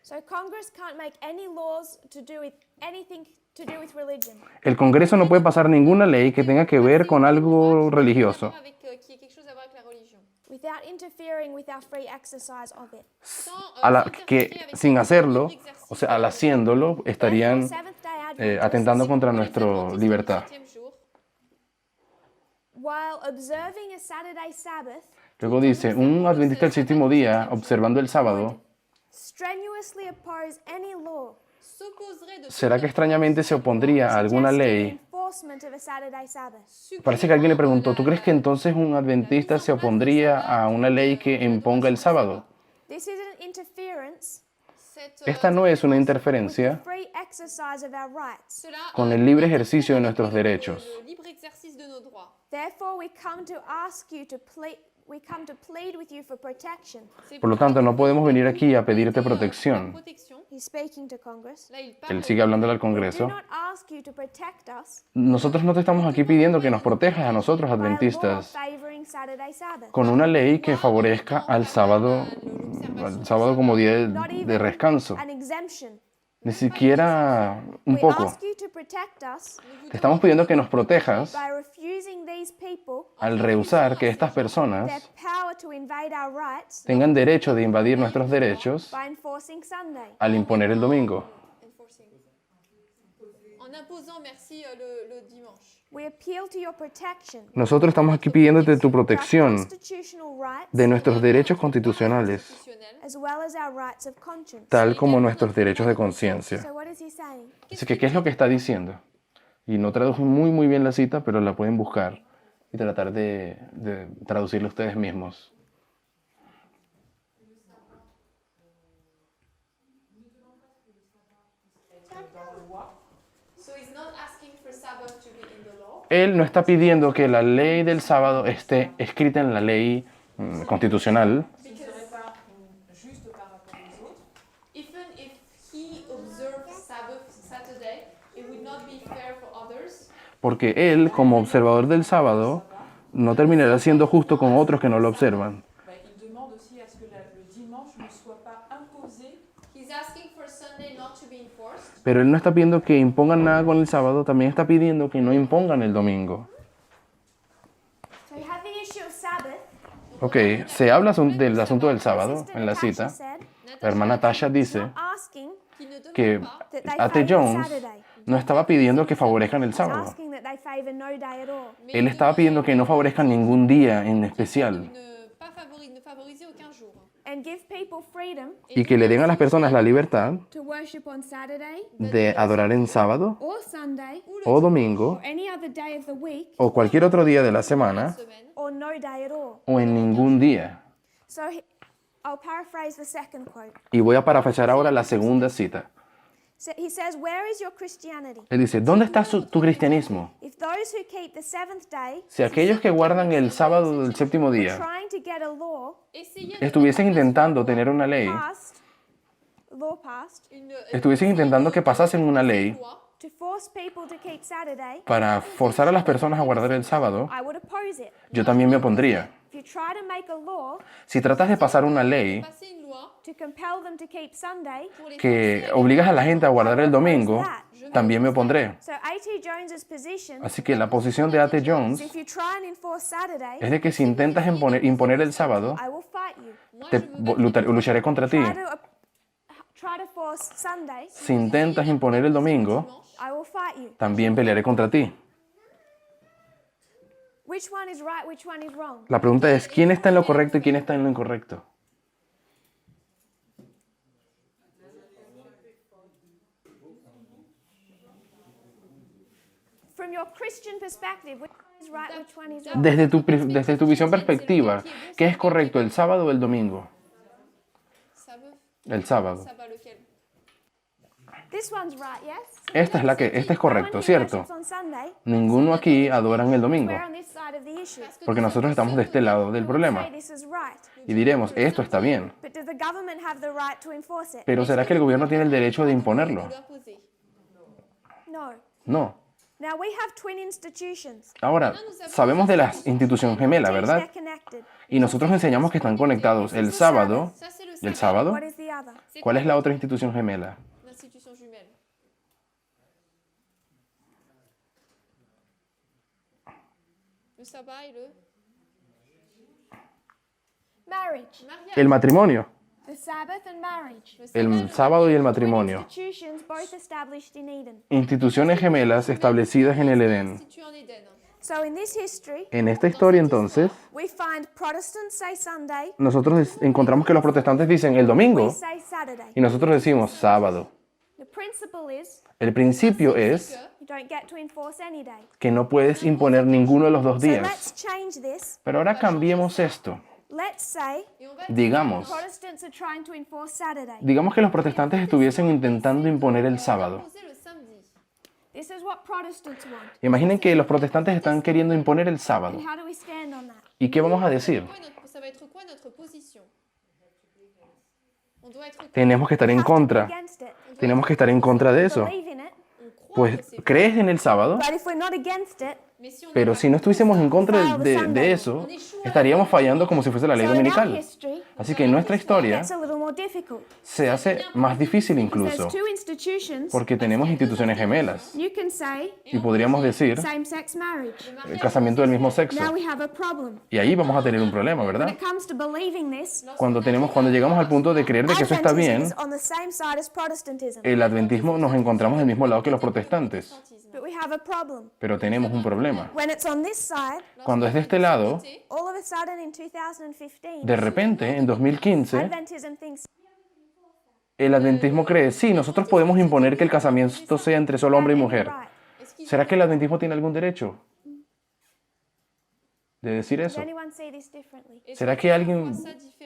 So Congress can't make any laws to do with anything to do with religion El Congreso no puede pasar ninguna ley que tenga que ver con algo religioso, Avec, qui ait quelque chose à voir avec la religion. without interfering with our free exercise of it. Sans, que sin hacerlo, o sea, al haciéndolo, estarían Seventh-day Adventists, atentando contra nuestra libertad. while observing a Saturday Sabbath, Luego dice, un adventista del séptimo día, observando el sábado, strenuously oppose any law s'opposerait de ¿será que extrañamente se opondría a alguna suggesting ley? enforcement of a Saturday Sabbath. Parece que alguien le preguntó, ¿tú crees que entonces un adventista se opondría a una ley que imponga el sábado? This isn't interference cette, Esta no es una with the interferencia free exercise of our rights. cela con el libre ejercicio de nuestros derechos. le libre exercice de nos droits. Therefore, we come to ask you to plead with you for protection. C'est Por lo tanto, no podemos venir aquí a pedirte protección. protection. He's speaking to Congress. Là, il parle Él sigue hablando al Do Congreso. not ask you to protect us Nosotros no te estamos aquí pidiendo que nos protejas a nosotros, by a law adventistas, favoring Saturday Sabbath. con una ley que favorezca al sábado como día Not even de descanso. an exemption. Ni siquiera un We poco. ask you to protect us Te estamos pidiendo que nos protejas by refusing these people al rehusar que estas their personas power to invade our rights tengan derecho de invadir nuestros derechos by enforcing Sunday. al imponer el domingo, enforcing. En imposant, merci, le dimanche. We appeal to your protection Nosotros estamos aquí pidiéndote tu of our protección constitutional rights de nuestros derechos constitucionales, Constitutionnel. as well as our rights of conscience. tal como nuestros derechos de conciencia. So what is he saying? Así que, ¿qué es lo que está diciendo? Y no tradujo muy bien la cita, pero la pueden buscar y tratar de traducirla ustedes mismos. So he's not asking for Sabbath to be in the law. Él no está pidiendo que la ley del sábado esté escrita en la ley constitucional, Ce ne serait pas juste par rapport aux autres. Even if he observed Sabbath Saturday, it would not be fair for others. porque él, como observador del sábado, no terminará siendo justo con otros que no lo observan. Il demande aussi à ce que le dimanche ne soit pas imposé. He's asking for Sunday not to be enforced. Pero él no está pidiendo que impongan nada con el sábado, también está pidiendo que no impongan el domingo. So you have the issue of Sabbath. Ok, se habla del asunto del sábado Sister en la Natasha cita. said La hermana Tasha dice asking Qu'il ne demande que pas that they A.T. favor Jones Saturday. no estaba pidiendo que favorezcan el He's sábado. asking that they favor no day at all. mais Él estaba pidiendo que no favorezcan ningún día en especial ne favoriser aucun jour. And give people freedom y que le den a las personas la libertad to worship on Saturday de adorar en sábado or Sunday o domingo or any other day of the week o cualquier otro día de la semana Semaine. or no day at all. o en ningún día. So I'll paraphrase the second quote. Y voy a parafrasear ahora la segunda cita. So he says, "Where is your Christianity? Él dice, ¿dónde está tu cristianismo? If those who keep the seventh day Si aquellos que guardan el sábado del séptimo were día trying to get a law Essayez de estuviesen intentando tener una ley, passed estuviesen intentando que pasasen una ley loi, to force people to keep Saturday, para forzar a las personas a guardar el sábado, I would oppose it. yo también me opondría. If you try to make a law Si tratas de pasar una ley passer une loi to compel them to keep Sunday, pour les que forcer obligas a la gente a guardar el domingo, también me opondré. so A.T. Jones's position Así que la posición de A.T. is Jones if you try and enforce Saturday, es de que si intentas imponer el sábado, I will fight you. Moi, te je me bats lucharé contra ti. Try to force Sunday, Si intentas imponer el domingo, dimanche. I will fight you. también pelearé contra ti. Which one is right, which one is wrong? La pregunta es, ¿quién está en lo correcto y quién está en lo incorrecto? From your Christian perspective, which one is right, which one is wrong? Desde tu visión perspectiva, ¿qué es correcto, el sábado o el domingo? Sabbath, El sábado. sabbat lequel? This one's right, yes? Este es correcto, No one who ¿cierto? worships on Sunday, Ninguno aquí adoran el domingo, we're on this side of the issue. porque nosotros estamos de este lado del Say problema. this is right. Y diremos, esto está bien, But does the government have the right to enforce it? pero ¿será que el gobierno tiene el derecho de imponerlo? De l'imposer. No. No. Now we have twin institutions. Ahora, sabemos de la institución gemela, They're ¿verdad? connected. Y nosotros enseñamos que están conectados el sábado Ça, c'est le y el sabbat. sábado. What is the other? ¿Cuál es la otra institución gemela? L'institution jumelle. Le sabbat et le Marriage. mariage. El matrimonio. The Sabbath and marriage. Le sabbat, El le sábado y el Twin matrimonio. institutions both established in Eden. Instituciones gemelas establecidas en el Edén. institué en Éden. So in this history, En esta historia entonces, we find Protestants say Sunday, nosotros encontramos que los protestantes dicen el we domingo say Saturday. y nosotros decimos sábado. The principle is El principio es you don't get to enforce any day. que no puedes imponer ninguno de los dos So días. let's change this. Pero ahora cambiemos esto. Let's say Et on va Digamos, Protestants are trying to enforce Saturday. digamos que los protestantes estuviesen intentando imponer el sábado. imposer le samedi. This is what Protestants want. Imaginen que los protestantes están queriendo imponer el sábado. And how do we stand on that? ¿Y qué vamos a decir? Ça va être quoi notre position? On doit être Tenemos que estar en Have to be contra. against it. Tenemos que estar en contra de eso. Believe in it. on croit que Pues, c'est ¿crees en el sábado? But if we're not against it, mais si on Pero si no estuviésemos en contra de eso, estaríamos fallando como si fuese la ley so in our dominical. history, Así que en nuestra historia it's a little more more difficult. se hace más difícil There's incluso, two institutions. porque tenemos instituciones gemelas. You can say Y podríamos decir same-sex marriage. el casamiento del mismo sexo. Now we have a problem. Y ahí vamos a tener un problema, When ¿verdad? it comes to believing this, Cuando llegamos al punto de creer de que eso está Adventism bien, is on the same side as Protestantism. el adventismo nos encontramos del mismo lado que los protestantes. But we have a problem. Pero tenemos un problema. When it's on this side, Cuando es de este lado, all of a sudden in 2015, de repente, en 2015, Adventism thinks el adventismo cree, sí, nosotros podemos imponer que el casamiento sea entre solo hombre y mujer. right. ¿Será que el adventismo tiene algún derecho de decir Does eso? anyone see this differently? ¿Será que alguien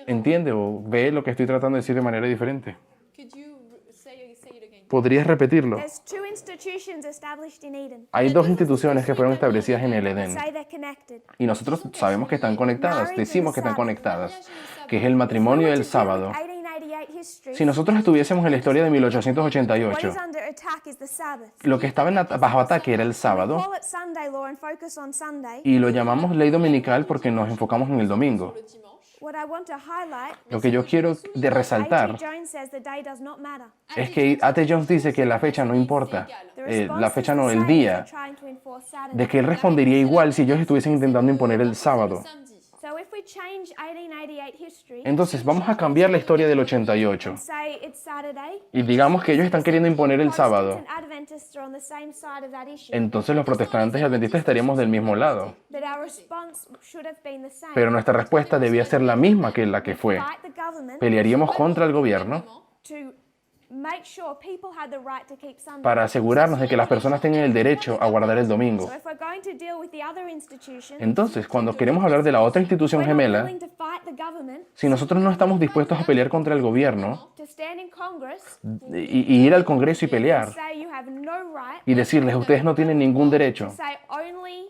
entiende o ve lo que estoy tratando de decir de manera diferente? Could you say it again? ¿Podrías repetirlo? There's two institutions established in Eden. Hay dos instituciones que fueron establecidas en el Edén Say they're connected. y nosotros sabemos que están conectadas, decimos que están conectadas, que es el matrimonio y el sábado. 1888 history. Si nosotros estuviésemos en la historia de What 1888, is under attack is the Sabbath. lo que estaba bajo ataque era el sábado Call it Sunday law and focus on Sunday. y lo llamamos ley dominical porque nos enfocamos en el domingo. Le dimanche. What I want to highlight, Lo que yo quiero de resaltar A.T. Jones says the day does not matter. es que A.T. Jones dice que la fecha no importa, la fecha no, el día, Trying to enforce Saturday. de que él respondería igual si ellos estuviesen intentando imponer el sábado. Samedi. So if we change 1888 history Entonces vamos a cambiar la historia del 88 and say it's Saturday, y digamos que ellos están queriendo imponer el sábado. Protestants and Adventists are on the same side of that issue. Entonces los protestantes y adventistas estaríamos del mismo lado. But our response should have been the same. Pero nuestra respuesta debía ser la misma que la que fue. Fight the government Pelearíamos contra el gobierno to make sure people had the right to keep Sunday. para asegurarnos de que las personas tengan el derecho a guardar el domingo. So if we're going to deal with the other institution, Entonces, cuando queremos hablar de la otra institución we're not gemela, willing to fight the government, si nosotros no estamos dispuestos a pelear contra el gobierno to stand in Congress y ir al Congreso y pelear and say you have no right, y decirles, ustedes no tienen ningún derecho say only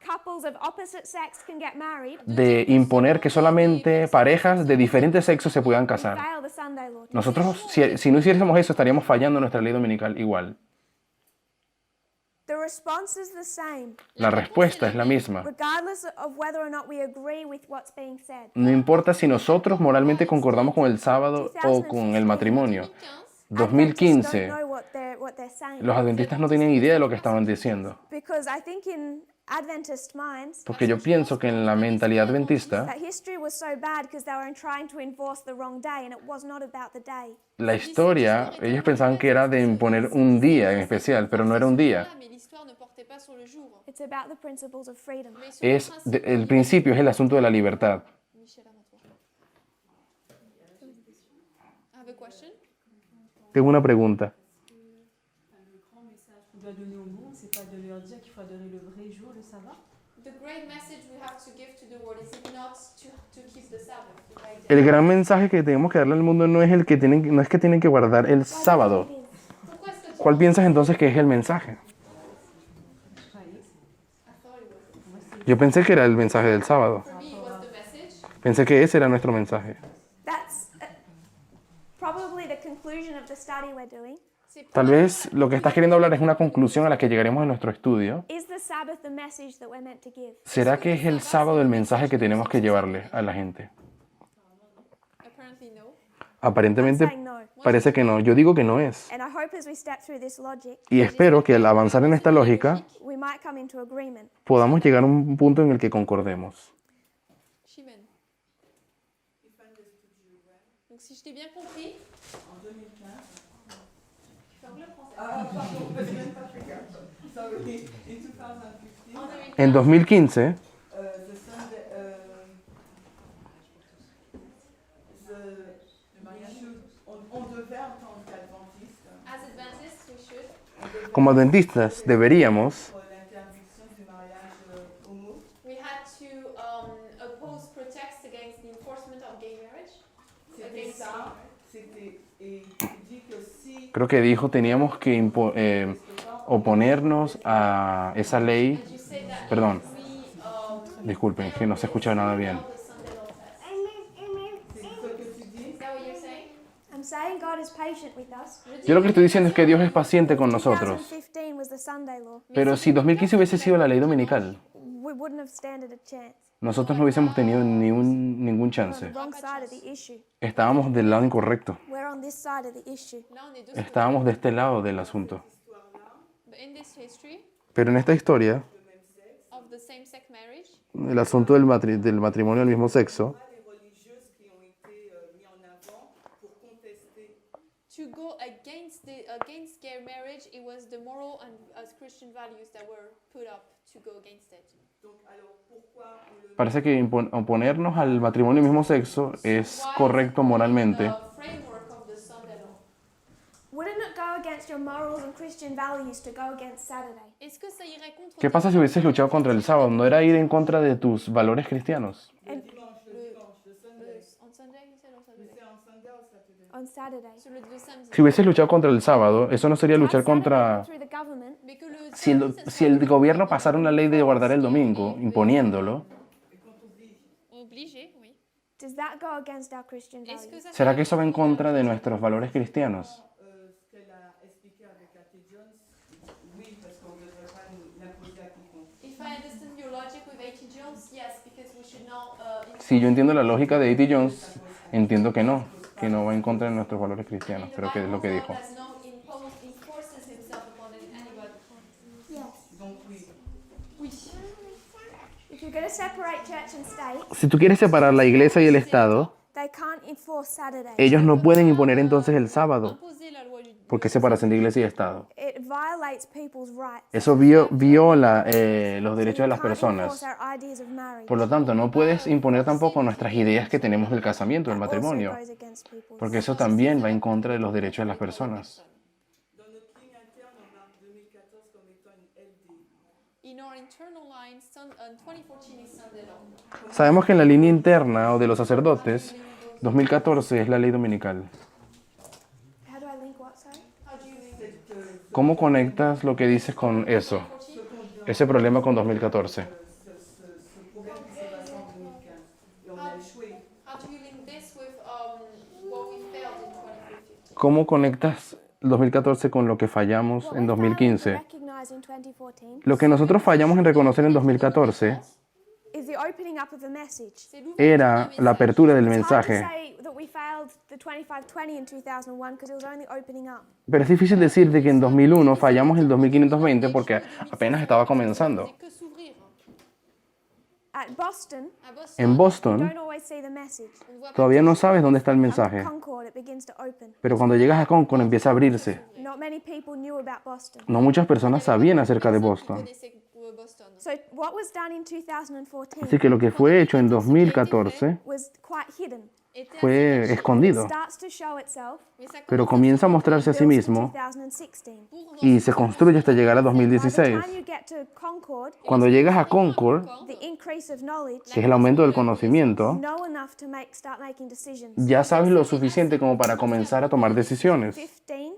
couples of opposite sex can get married, de imponer que solamente parejas de diferentes sexos se puedan casar. fail the Sunday law. Nosotros, si no hiciésemos eso, estaríamos fallando nuestra ley dominical igual. The response is the same, La respuesta es la misma. regardless of whether or not we agree with what's being said. No importa si nosotros moralmente concordamos con el sábado o con el matrimonio. 2015, Adventists don't know what they're saying. los adventistas no tenían idea de lo que estaban diciendo. Because I think in Adventist minds, Porque yo pienso que en la mentalidad adventista, that history was so bad because they were trying to enforce the wrong day and it was not about the day. la historia, ellos pensaban que era de imponer un día en especial, pero no era un día. Ah, mais l'histoire ne portait pas sur le jour. It's about the principles of freedom. Mais sur le Es, principe. el principio es el asunto de la libertad. Michel, avant toi. I have a question. Tengo una pregunta. Le grand message qu'on doit donner au monde, c'est pas de leur dire qu'il faut adorer le vrai jour, le sabbat. The great message we have to give to the world is it not to keep the Sabbath, the right day? El gran mensaje que tenemos que darle al mundo no es no es que tienen que guardar el sábado. Pourquoi est-ce que tu ¿Cuál piensas entonces que es el mensaje? Yo pensé que era el mensaje del sábado. For me, it was the message. Pensé que ese era nuestro mensaje. That's probably the conclusion of the study we're doing. Tal vez lo que estás queriendo hablar es una conclusión a la que llegaremos en nuestro estudio. Is the Sabbath the message that we're meant to give? ¿Será que es el sábado el mensaje que tenemos que llevarle a la gente? Apparently no. Aparentemente parece que no. Yo digo que no es. And I hope as we step through this logic, Y espero que al avanzar en esta lógica we might come into agreement. podamos llegar a un punto en el que concordemos. Chimène. Donc si je t'ai bien compris, En 2015. parle le français. Ah, pardon, je n'ai même pas fait gaffe. Sorry. In 2015, En 2015, En 2015, the Sunday, on devait en tant qu'adventiste as Adventists, we should. como adventistas, deberíamos pour l'interdiction du mariage homo. We had to oppose protests against the enforcement of gay marriage. C'était Against ça. C'était, et il dit que si creo que dijo, teníamos que oponernos a esa ley. you say that Perdón, we disculpen, que no se escucha nada bien. the Sunday law test. c'est ce que tu dis, Is that what you're saying? I'm saying God is patient with us. Yo lo que estoy diciendo es que Dios es paciente con nosotros. 2015 was the Sunday law. Pero si 2015 hubiese sido la ley dominical, We wouldn't have standed a chance. nosotros no hubiésemos tenido ningún We're chance. on the wrong side of the issue. Estábamos del lado incorrecto. We're on this side of the issue. Là, on est deux. Estábamos de este lado del asunto. But in this history Pero en esta historia, of the same-sex marriage, el asunto del matrimonio del mismo sexo, Les religieuses qui ont été mis en avant pour contester. to go against gay marriage, it was the moral and Christian values that were put up to go against it. Donc, alors, pourquoi on le parece que oponernos al matrimonio del mismo sexo es correcto moralmente. The framework of the Sunday law. Wouldn't it go against your morals and Christian values to go against Saturday? Est-ce que ça irait contre ¿Qué pasa si hubieses luchado contra el sábado? ¿No era ir en contra de tus valores cristianos? And le Sunday? on Sunday, you said on Saturday? C'est en Sunday ou Saturday? on Saturday. Sur le samedi. Si hubieses luchado contra el sábado, eso no sería luchar contra... Through the government, Mais que le Si el gobierno pasara una ley de guardar el domingo, imponiéndolo, obligé, oui. does that go against our Christian Est-ce que values? ça ¿será que eso va en contra de nuestros valores cristianos? Ce qu'elle a expliqué avec Cathy Jones, oui, parce qu'on ne devrait pas l'imposer à quiconque. If I understand your logic with A.T. Jones, yes, because we should not Si yo entiendo la lógica de A.T. Jones, entiendo que no va en contra de nuestros valores cristianos, pero que es lo que dijo. enforces himself upon anybody. Yes. Donc, oui. Oui. If you're going to separate church and state, Si tú quieres separar la iglesia y el Estado, they can't enforce Saturday. ellos no pueden imponer entonces el sábado. Imposer la loi du ¿Por qué separación de iglesia y Estado? It violates people's rights. Eso viola los derechos de las Can't personas. enforce our ideas of marriage. Por lo tanto, no puedes imponer tampoco nuestras ideas que tenemos del casamiento, del Also matrimonio, goes against people's. porque eso también va en contra de los derechos de las personas. Dans notre ligne interne, on marque 2014 comme étant une LD. In our internal line, 2014 is Sunday law. Sabemos que en la línea interna o de los sacerdotes, 2014 es la ley dominical. How do I link what, sorry? How do you link ¿Cómo conectas lo que dices con eso? Ese problema con 2014. Ce problème qui s'est passé en 2015. Et on a échoué. How do you link this with what we failed in 2015? ¿Cómo conectas 2014 con lo que fallamos What en we failed to 2015? recognize in 2014 Lo que nosotros fallamos en reconocer en 2014 is the opening up of a message. C'est l'ouverture era d'un la message. apertura del It's hard to mensaje. say that we failed the 2520 in 2001 because it was only opening up. Pero es difícil decir de que en 2001 fallamos el 2520 porque apenas estaba comenzando. C'est que s'ouvrir. At Boston, À Boston, En you Boston don't always see the message. on ne voit pas todavía no sabes dónde está el At mensaje, Concord, it begins to open. pero cuando llegas a Concord empieza a abrirse. Not many people knew about Boston. No muchas personas sabían acerca de Boston. connaissez Boston. So what was done in 2014 Así que lo que fue hecho en 2014 was quite hidden. Était fue assez escondido, Starts to show itself mais ça pero commence comienza a mostrarse a sí builds in mismo 2016. pour y se construye hasta llegar a By the 2016. time you get to Concord, Cuando llegas a Concord, the increase of knowledge, que es el aumento del conocimiento, know enough to start making decisions. ya sabes lo suficiente como para comenzar a tomar decisiones. 15,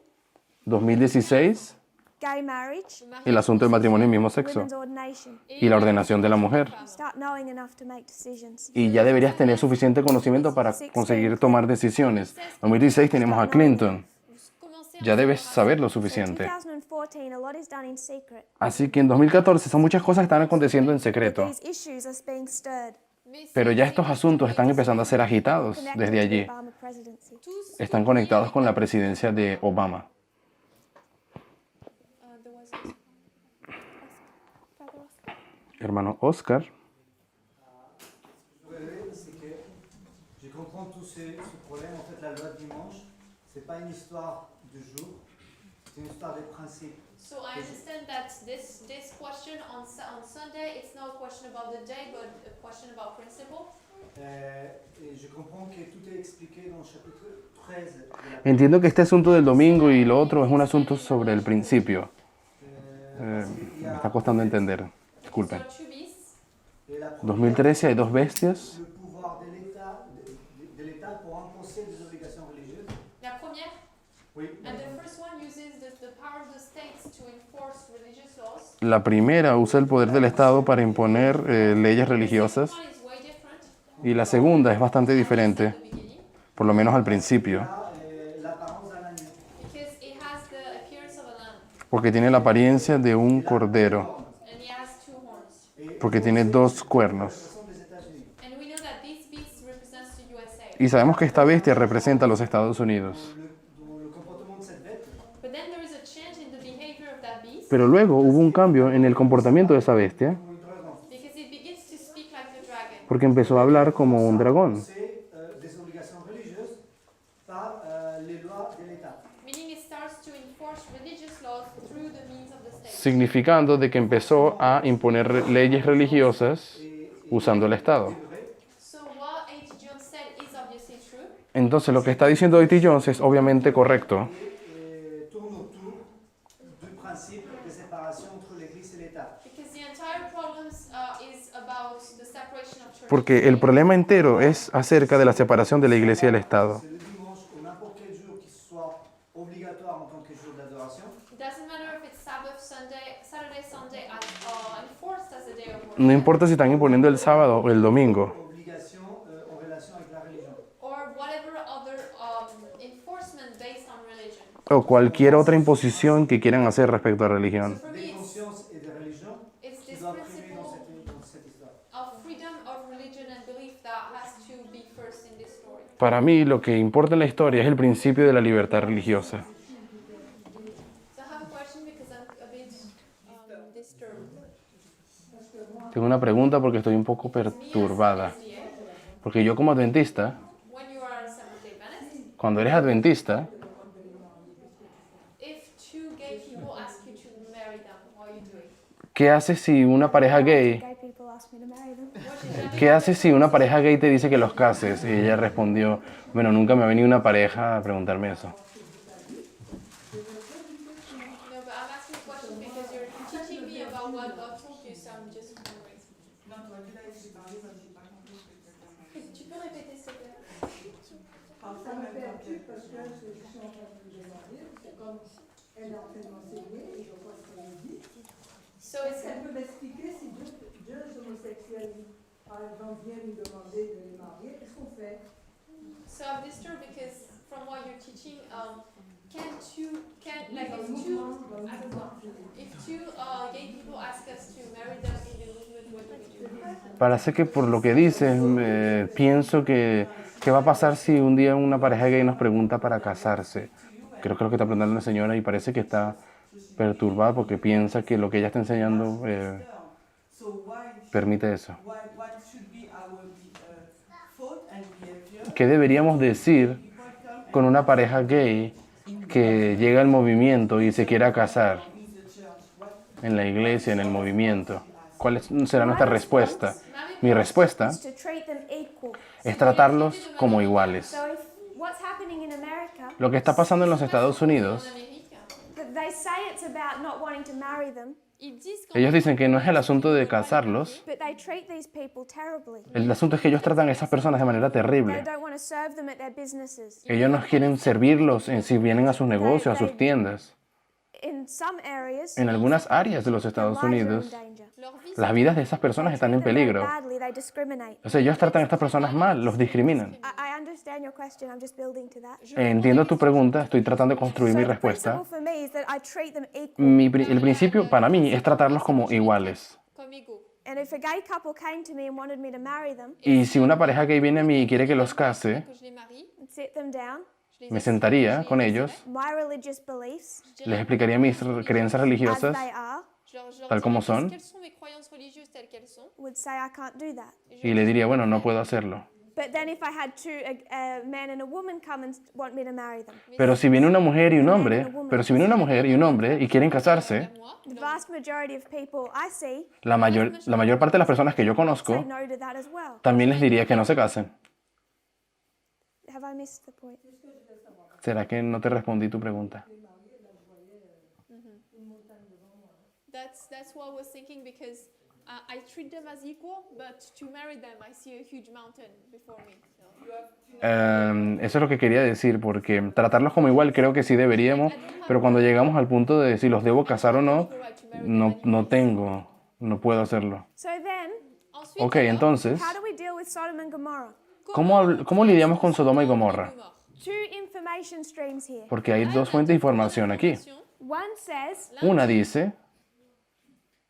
2016, gay marriage, el asunto del matrimonio del mismo sexo women's ordination. y la ordenación de la mujer. Start knowing enough to make decisions. Y ya deberías tener suficiente conocimiento para conseguir tomar decisiones. En 2016 tenemos a Clinton. commencer Ya debes saber lo In suficiente. 2014, a lot is done in secret. Así que en 2014 son muchas cosas que están aconteciendo en secreto. These issues are being stirred. Pero ya estos asuntos están empezando a ser agitados Connected desde to allí. the Obama presidency. Están conectados con la presidencia de Obama. there was Brother Oscar. Hermano Oscar, Oui, c'est que je comprends tout ce problème. En fait, la loi de dimanche, c'est pas une histoire de jour, c'est une histoire de principe. So I understand that this question on Sunday, it's not a question about the day, but a question about principle. Et je comprends que tout est expliqué dans le chapitre 13 de la entiendo que este asunto del domingo y lo otro es un asunto sobre el principio. il y Me a está costando entender. Disculpen. So two beasts. et la 2013 hay dos bestias. le pouvoir de l'État pour imposer des obligations religieuses. La première, Oui. and the first one uses the power of the states to enforce religious laws. La primera usa el poder del Estado para imponer leyes religiosas One is way different y la segunda es bastante diferente, at the beginning por lo menos al principio, L'apparence d'un agneau. because it has the appearance of a lamb porque tiene la apariencia de un cordero, and it has two horns. porque tiene dos cuernos. Ce sont des Y sabemos que esta bestia representa a los Estados Unidos. Dans le comportement de cette bête, But then there is a change in the behavior of that beast Pero luego hubo un cambio en el comportamiento de esa bestia pour une raison. because it begins to speak like the dragon. porque empezó a hablar como un dragón. C'est des obligations religieuses par les lois de l'État. Meaning it starts to enforce religious laws through the means of the state. Significando de que empezó a imponer leyes religiosas usando el Estado. So what H. Jones said is obviously true. Entonces lo que está diciendo A.T. Jones es obviamente correcto, Et tourne autour du principe de séparation entre l'Église et l'État. Because the entire problem is about the separation of church. porque el problema entero es acerca de la separación de la iglesia y del Estado. C'est le dimanche ou n'importe quel jour qui soit obligatoire en tant que jour d'adoration. It doesn't matter if it's Sabbath, Sunday, Saturday, Sunday, enforced as a day of worship. No importa si están imponiendo el sábado o el domingo, Obligation en relation avec la religion. Or whatever other enforcement based on religion. o cualquier otra imposición que quieran hacer respecto a religión. For me, Des consciences et de religion it's qui this doivent primer dans principle cette histoire. of freedom of religion and belief that has to be first in this story. Para mí lo que importa en la historia es el principio de la libertad religiosa. So I have a question because I'm a bit disturbed. Tengo una pregunta porque estoy un poco perturbada. Porque yo como adventista, When you are a Seventh-day Adventist, cuando eres adventista, if two gay people ask you to marry them, what are you doing? ¿qué haces si una pareja gay, Gay people ask me to marry them. qué haces si una pareja gay te dice que los cases? Y ella respondió, bueno, nunca me ha venido una pareja a preguntarme eso. No, but I'm asking a question because you're teaching me about what God told you, so I'm just wondering. Non, tu as dit là, j'ai parlé, moi j'ai pas compris ce que tu as dit. Tu peux répéter s'il te plaît? Parle Ça en me même fait un temps. truc parce que je suis en train de me demander, c'est comme elle est en train de m'enseigner et je vois ce qu'elle me dit. So Est-ce it's qu'elle peut m'expliquer si deux homosexuels, par exemple, viennent nous demander de les marier, qu'est-ce qu'on fait? so I'm disturbed because from what you're teaching, if two gay people ask us to marry them in the movement, what do we do? Parece que por lo que dices, pienso que ¿qué va a pasar si un día una pareja gay nos pregunta para casarse? Creo que es lo que está preguntando la señora y parece que está perturbada porque piensa que lo que ella está enseñando So permite eso. what should be our thought and behavior? ¿Qué deberíamos decir con una pareja gay que llega al movimiento y se quiera casar en la iglesia, en el movimiento? ¿Cuál será nuestra respuesta? Mi respuesta To treat them equal. es tratarlos como iguales. So if what's happening in America, Lo que está pasando en los Estados Unidos, that they say it's about not wanting to marry them, Ils disent qu'en ellos dicen que no es el asunto de casarlos, but they treat these people terribly. el asunto es que ellos tratan a esas personas de manera They terrible. don't want to serve them at their businesses. Ellos no quieren servirlos en si vienen a sus negocios, a sus tiendas. In some areas, En algunas áreas de los their Estados lives are in Unidos, danger. leur vie, las vidas de esas personas están en Treat them very peligro. badly, they discriminate. O sea, ellos tratan a estas personas mal, los discriminan. I understand your question. I'm just building to that. Entiendo tu pregunta, estoy tratando de construir mi So the respuesta. principle for me is that I treat them equal. El principio para mí es tratarlos como iguales. comme égaux. And if a gay couple came to me and wanted me to marry them, Y si una pareja gay viene a mí y quiere que los case, Que je les marie, I'd sit them down, je les me sentaría con ellos, my religious beliefs les explicaría mis creencias as religiosas, they are, je leur tal como dirais son. quelles sont mes croyances religieuses telles qu'elles sont. would say I can't do that. y le diría, bueno, no puedo hacerlo. But then if I had a man and a woman come and want me to marry them, Pero si viene una mujer y un hombre, y quieren casarse, Moi, the vast majority of people I see la mayor parte de las personas que yo say conozco no to that as well. también les diría que no se casen. Have I missed the point? ¿Será que no te respondí tu pregunta? that's what I was thinking because I treat them as equal, but to marry them, I see a huge mountain before me. So. Eso es lo que quería decir, porque tratarlos como igual creo que sí deberíamos, pero cuando llegamos al punto de si los debo casar o no, no puedo hacerlo. So then, Ensuite, Ok, entonces, how do we deal with Sodom and Gomorrah? ¿cómo lidiamos con Sodoma y Gomorra? Two information streams here. Porque hay dos fuentes de información aquí. One says Una dice,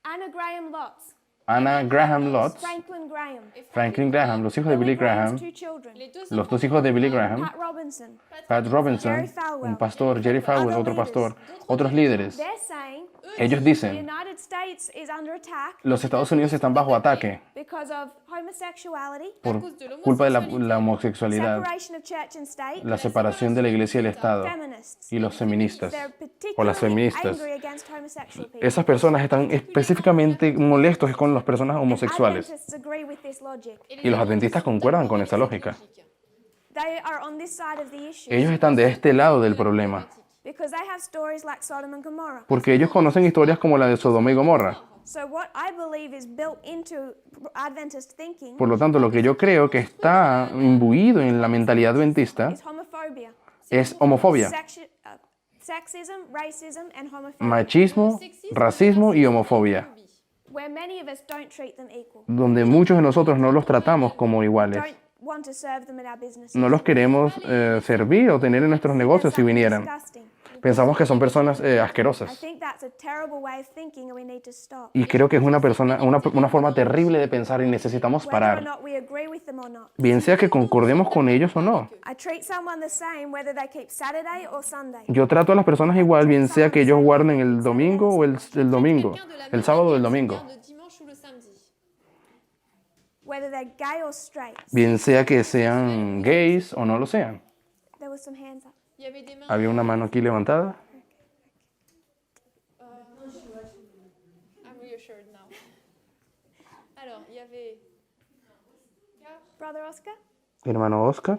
Anna Graham Lotz. Anna Graham Lotz, Franklin Graham, Franklin Graham, los hijos de Billy Graham, two children, les deux los dos hijos de Billy Graham, Pat Robinson, Pat Robinson, un pastor, Jerry Falwell, otro pastor, otros líderes. they're saying Ellos the dicen, United States is under attack los Estados Unidos están bajo ataque because of homosexuality, por culpa de la homosexualidad, separation of church and state, la separación de la iglesia y el Estado feminists. y los feministas They're o las particularly feministas. angry against homosexual people. Esas personas están específicamente molestos con las personas homosexuales Adventists agree with this logic. y los adventistas concuerdan con esa lógica. They are on this side of the issue Ellos están de este lado del problema because they have stories like Sodom and Gomorrah. porque ellos conocen historias como la de Sodoma y Gomorra. So what I believe is built into Adventist thinking Por lo tanto, lo que yo creo que está imbuido en la mentalidad adventista is homophobia, es homofobia, sexism, racism, and homophobia, machismo, racismo y homofobia, where many of us don't treat them equal, donde muchos de nosotros no los tratamos como iguales. don't want to serve them in our business. No los queremos servir o tener en nuestros negocios si vinieran. Disgusting. Pensamos que son personas I asquerosas. think that's a terrible way of thinking and we need to stop. Y creo que es una forma terrible de pensar y necesitamos Whether or parar. not we agree with them or not. Bien sea que concordemos con ellos o no. I treat someone the same whether they keep Saturday or Sunday. Yo trato a las personas igual, bien sea que ellos guarden el domingo o el domingo, el sábado o el domingo. Le dimanche ou le samedi. Whether they're gay or straight. Bien sea que sean gays o no lo sean. There was some hands up. Il y avait des mains. Había una mano aquí levantada. I'm reassured now. Alors, il y avait. Brother Oscar? Hermano Oscar.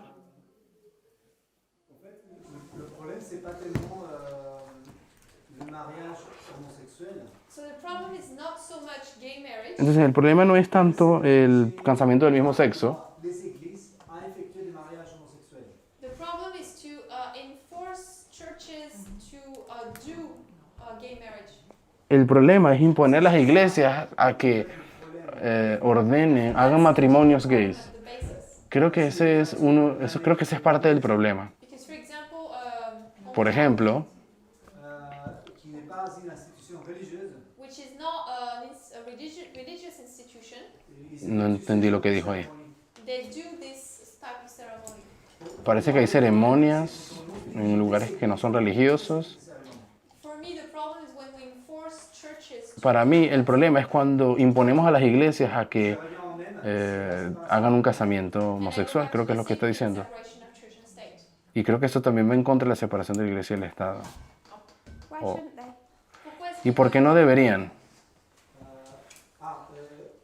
Le problème, c'est pas tellement le mariage homosexuel. So the problem is not so much gay marriage. Entonces el problema no es tanto el casamiento del mismo sexo, Les églises à effectuer des mariages homosexuels. The problem is to enforce churches to do gay marriage. el problema es imponer a las iglesias a que ordenen, hagan matrimonios gays. The basis. Creo que ese es parte del problema. Because, for example, Por ejemplo, Qui n'est pas une institution religieuse. which is not a religious institution, no entendí lo que dijo ahí. they do this type of ceremony. Parece que hay ceremonias en lugares que no son religiosos. For me, the problem is when we enforce churches to Para mí el problema es cuando imponemos a las iglesias a que hagan un casamiento homosexual, creo que es lo que está diciendo. separation of church and state. Y creo que eso también va en contra de la separación de la iglesia y el Estado. Why Oh. shouldn't they? Pourquoi est-ce ¿Y por qué no deberían?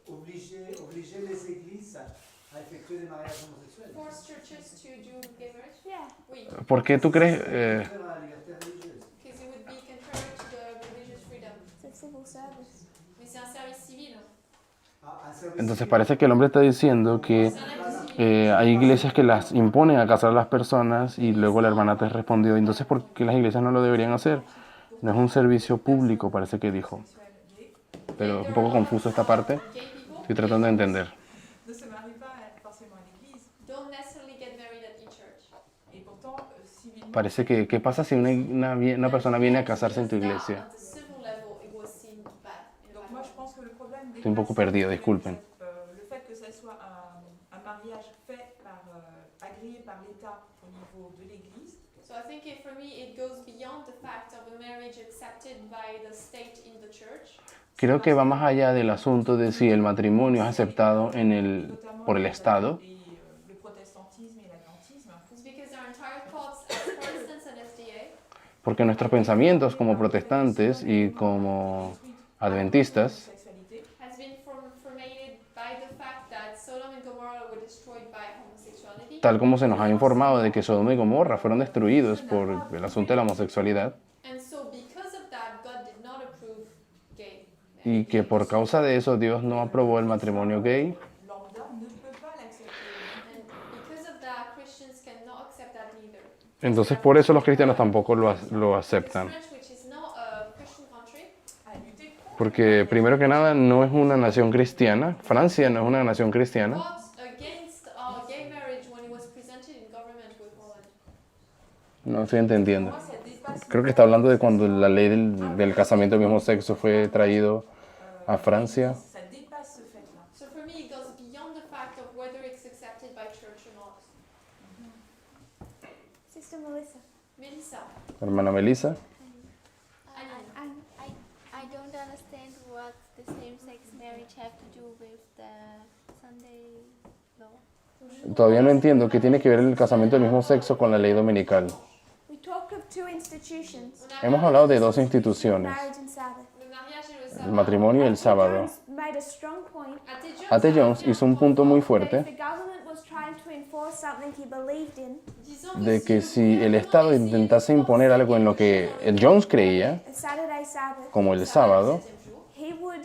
Obliger les églises à effectuer des mariages homosexuels. force churches to do gay marriage? Yeah. Oui, ¿Por qué tú crees? Contraire à la liberté religieuse. because it would be contrary to the religious freedom. It's a civil service. Mais c'est un service civil. Un service Entonces civil. parece que el hombre está diciendo que C'est un acte civil. hay iglesias que las imponen a casar a las personas y luego la hermana te respondió, entonces ¿por qué las iglesias no lo deberían hacer? No es un servicio público, parece que dijo. Pero es un poco confuso esta parte. Gay people Estoy tratando de entender. ne se marient pas forcément à l'église. don't necessarily get married at e-church. Et pourtant, civilement, Parece que, ¿qué pasa si una persona viene a casarse en tu iglesia? At the civil level, it was seen bad. in a donc bad moi way. je pense que le problème Estoy un poco perdido, disculpen. le fait que ça soit un mariage fait par, agréé par l'État au niveau de l'église, So I think for me it goes beyond the fact of a marriage accepted by the state in the church. Creo que va más allá del asunto de si el matrimonio es aceptado notamment por el Estado, le protestantisme et l'atlantisme, It's because our entire thoughts as Protestants and SDA porque nuestros pensamientos como protestantes y como adventistas sexualité, has been formated by the fact that Sodom and Gomorrah were destroyed by homosexuality. tal como se nos ha informado de que Sodoma y Gomorra fueron destruidos por el asunto de la homosexualidad And so because of that, God did not approve gay. y que por causa de eso Dios no aprobó el matrimonio gay, lambda ne peut pas l'accepter. And because of that, Christians cannot accept that either. entonces por eso los cristianos tampoco lo aceptan. French, which is not a Christian country, À lutter contre Porque primero que nada no es una nación cristiana, Francia no es una nación cristiana, fought against gay marriage when it was presented in government with Holland. no estoy entendiendo. moi, ça dépasse Creo que está hablando de cuando la ley del casamiento del mismo sexo fue traído a Francia. ça dépasse goes beyond the fact of whether it's accepted by church or not. Sister Melissa. Melissa. Hermana Melissa. I don't understand what the same-sex marriage have to do with the Sunday law. Todavía no entiendo qué tiene que ver el casamiento del mismo sexo con la ley dominical. We talked of two institutions, Hemos hablado de dos instituciones, marriage and Sabbath. Le mariage et le el sabbat. matrimonio y el sábado. Jones made a strong point A.T. Jones hizo un punto muy that if fuerte the government was trying to enforce something he believed in, de que si el Estado intentase imponer algo en lo que el Jones creía, a Saturday Sabbath, como el sábado, he would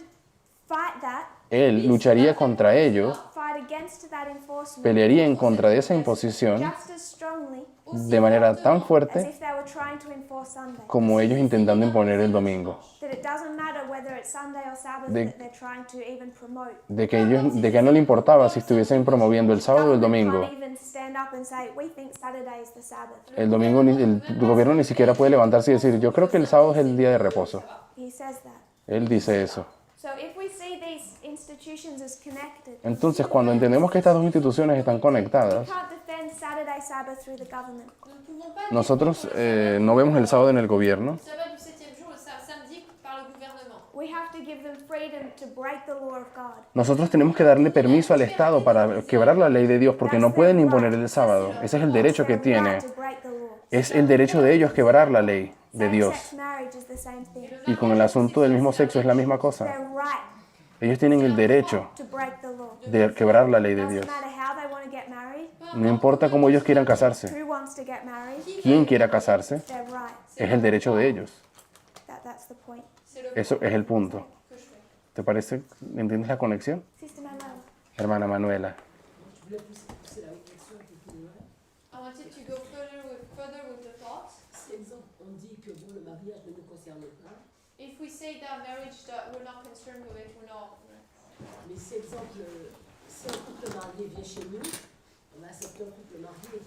fight that, él lucharía contra ello, fight against that enforcement pelearía en contra de esa imposición just as strongly de manera tan as fuerte if they were trying to enforce Sunday. como ellos intentando imponer el domingo. That it doesn't matter whether it's Sunday or Sabbath De- that they're trying to even promote. De que no le importaba si estuviesen promoviendo el sábado o el domingo. Can't even stand up and say, we think Saturday is the Sabbath. El domingo el gobierno ni siquiera puede levantarse y decir, yo creo que el sábado es el día de reposo. He says that. Él dice eso. So if we see these institutions as connected, Entonces, cuando entendemos que estas dos instituciones están we conectadas, can't defend Saturday Sabbath through the government. Nous ne pouvons pas nosotros no vemos el sábado en el gobierno, le sabbat du 7e jour, le samedi par le gouvernement. We have to give them freedom to break the law of God. nosotros tenemos que darle permiso al Estado para quebrar la ley de Dios porque no pueden imponer el sábado. Ese es el derecho que It's their tiene. right to break the law. Es el derecho de ellos quebrar la ley de Dios. Same-sex marriage is the same thing. Y con el asunto del mismo sexo es la misma Their cosa. right Ellos tienen el derecho to break the law. de quebrar la ley de Doesn't Dios. matter how they want to get married, No importa cómo ellos quieran casarse, who wants to get married, quién quiera casarse, their right. es el derecho de ellos. That's the point. C'est le Eso es el punto. que je fais. ¿Te parece? ¿Entiendes la conexión? Sister Manuela. Hermana Manuela. Je voulais pousser la réflexion un peu plus loin. I wanted to go further with the thought. Si exemple, on dit que bon, le mariage ne nous concerne pas, If we say that marriage that we're not concerned with it, we're not. mais si exemple, si un couple marié vient chez nous, on va accepter un couple marié.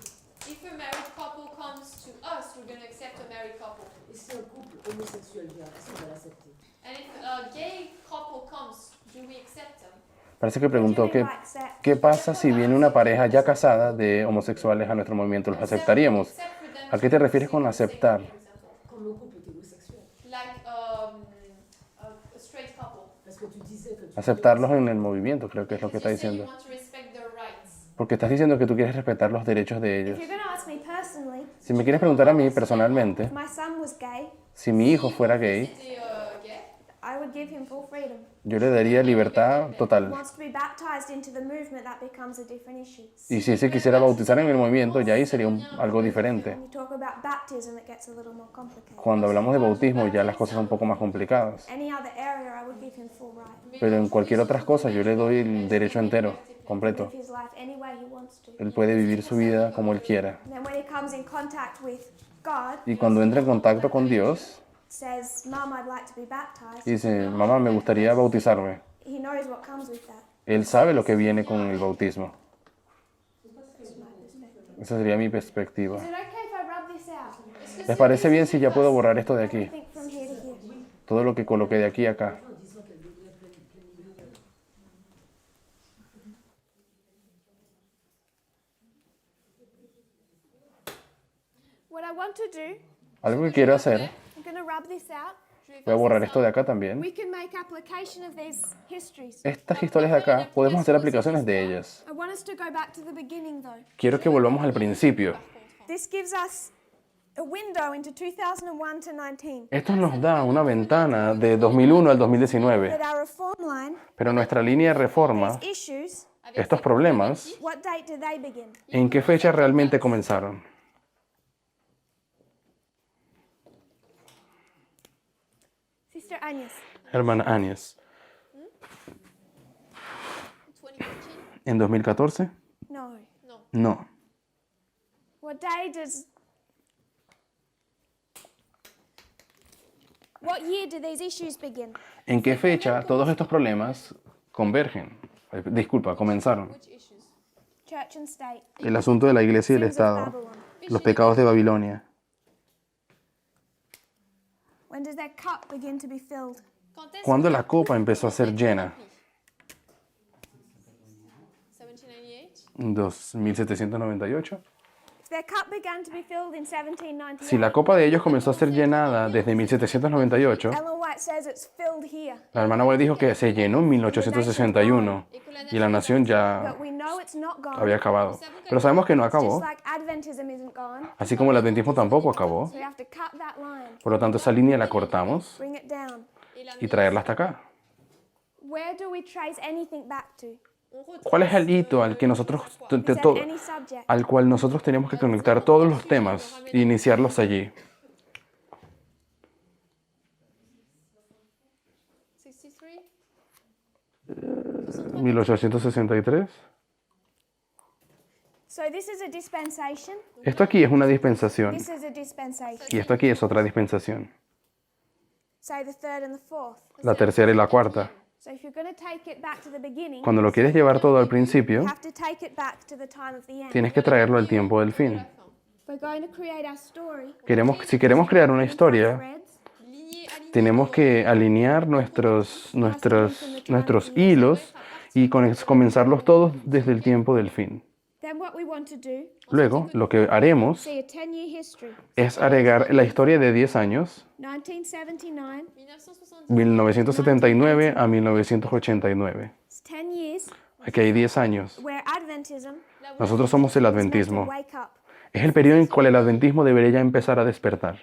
If a married couple comes to us, we're going to accept a married couple. Et si un couple homosexuel vient, est-ce qu'on va l'accepter? And if a gay couple comes, do we accept them? Parece que preguntó qué pasa si viene una pareja ya casada de homosexuales a nuestro movimiento. ¿Los aceptaríamos? Except for them ¿A qué to te refieres con receive aceptar? the same, for example. Comme un couple hétérosexuel. Like a straight couple. Parce que tu disais que tu Aceptarlos en el movimiento, creo que es lo que está You say you diciendo. want to respect their rights. Porque estás diciendo que tú quieres respetar los derechos de If ellos. you're going to ask me personally, Si me quieres preguntar a mí personalmente, if my son was gay, si mi hijo fuera gay, C'était gay. I would give him full freedom. yo le daría libertad If he total. wants to be baptized into the movement, that becomes a different issue. Y si él se quisiera bautizar en el movimiento, ya ahí sería algo diferente. When you talk about baptism, it gets a little more complicated. Cuando hablamos de bautismo, ya las cosas son un poco más complicadas. Any other area, I would give him full right. Pero en cualquier otra cosa, yo le doy el derecho entero, completo. Live his life any way he wants to. Él puede vivir su vida como él quiera. And then when he comes in contact with God, Y cuando entra en contacto con Dios, says, Mom, I'd like to be baptized. dice, mamá, me gustaría bautizarme. He knows what comes with that. Él sabe lo que viene con el bautismo. That's my perspective. Esa sería mi perspectiva. Is it okay if I rub this out? ¿Les parece bien si ya puedo borrar esto de aquí? I think from here to here. Todo lo que coloqué de aquí a acá. en disant qu'elle devrait planifier. What I want to do, Algo que quiero hacer, I'm going to rub this out. voy a borrar esto de acá también. We can make application of these histories. Estas historias de acá, podemos hacer aplicaciones de ellas. I want us to go back to the beginning though. Quiero que volvamos al principio. This gives us a window into 2001 to 19. Esto nos da una ventana de 2001 al 2019. But our reform line, Pero nuestra línea de reforma, issues, estos problemas, what date do they begin? ¿en qué fecha realmente comenzaron? Sister Agnes, Hermana Áñez, 2014? ¿en 2014? no. No. What day does... What year do these issues begin? ¿En qué fecha todos estos problemas convergen? Disculpa, comenzaron. Which issues? Church and state. El asunto de la iglesia y el Sins of Estado. Babylon. Los pecados de Babilonia. When does that cup begin to be filled? Quand est-ce ¿Cuándo que la copa empezó a ser llena? 2798. If their cup began to be filled in 1798, Si la copa de ellos comenzó a ser llenada desde 1798, Ellen White says it's filled here. la hermana White dijo que se llenó en 1861 y la nación ya But we know it's not gone. había acabado. Pero sabemos que no Just acabó, like Adventism isn't gone. así como el adventismo tampoco acabó. So we have to cut that line, Por lo tanto, esa línea la cortamos bring it down. y traerla hasta acá. Where do we trace anything back to? ¿Cuál es el hito al que nosotros, Is there any subject? al cual nosotros tenemos que conectar todos los temas e iniciarlos allí? 63? 1863. So this is a dispensation. Esto aquí es una dispensación This is a dispensation. y esto aquí es otra dispensación. Say the third and the fourth. La tercera y la cuarta. So if you're going to take it back to the beginning, Cuando lo quieres llevar todo al principio, you have to take it back to the time of the end. tienes que traerlo al tiempo del fin. We're going to create our story. Si queremos crear una historia, Threads. tenemos que alinear nuestros hilos y comenzarlos todos desde el tiempo del fin. Then what we want to do, Luego, lo que haremos see a 10-year history. es agregar la historia de 10 años, 1979, 1979 a 1989. it's 10 years Aquí hay 10 años. where Adventism Nosotros somos el is meant to adventismo. wake up. Es el periodo en el cual el adventismo debería ya empezar a despertar.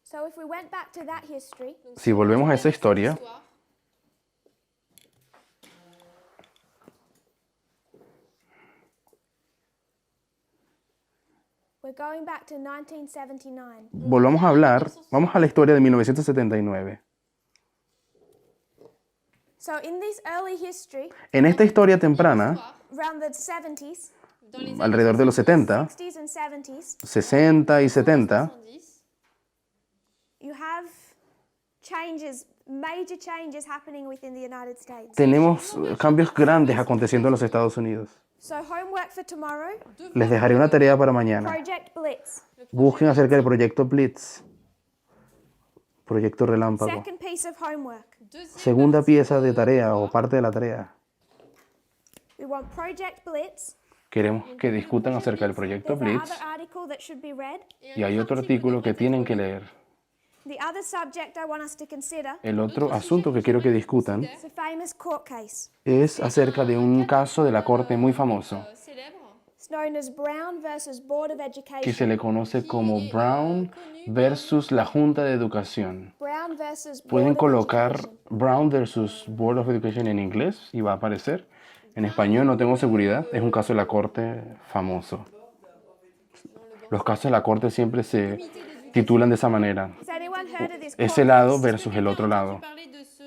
So if we went back to that history, Si volvemos a esa historia, we're going back to 1979. vamos a la historia de 1979. So in this early history, En esta historia temprana, around the 70s, alrededor de los 70, 60s and 70s, 60 y 70, you have changes, major changes happening within the United States. tenemos cambios grandes aconteciendo en los Estados Unidos. So homework for tomorrow, Les dejaré una tarea para mañana. Project Blitz. Busquen acerca del proyecto Blitz, proyecto relámpago. Second piece of homework. Segunda pieza de tarea o parte de la tarea. We want Project Blitz. Queremos que discutan acerca del proyecto There's Blitz another article that should be read. y hay otro artículo que tienen que leer. The other subject I want us to consider El otro asunto que quiero que discutan is a famous court case. es acerca de un caso de la corte muy famoso Célèbre. It's known as Brown versus Board of que Education. se le conoce como Brown versus la Junta de Educación. Brown versus Board Pueden of colocar Education. Brown versus Board of Education en inglés y va a aparecer. En español no tengo seguridad, es un caso de la corte famoso. Los casos de la corte siempre se titulan de esa manera. Has anyone heard of this court Ese lado case? versus el otro lado. Parler de ce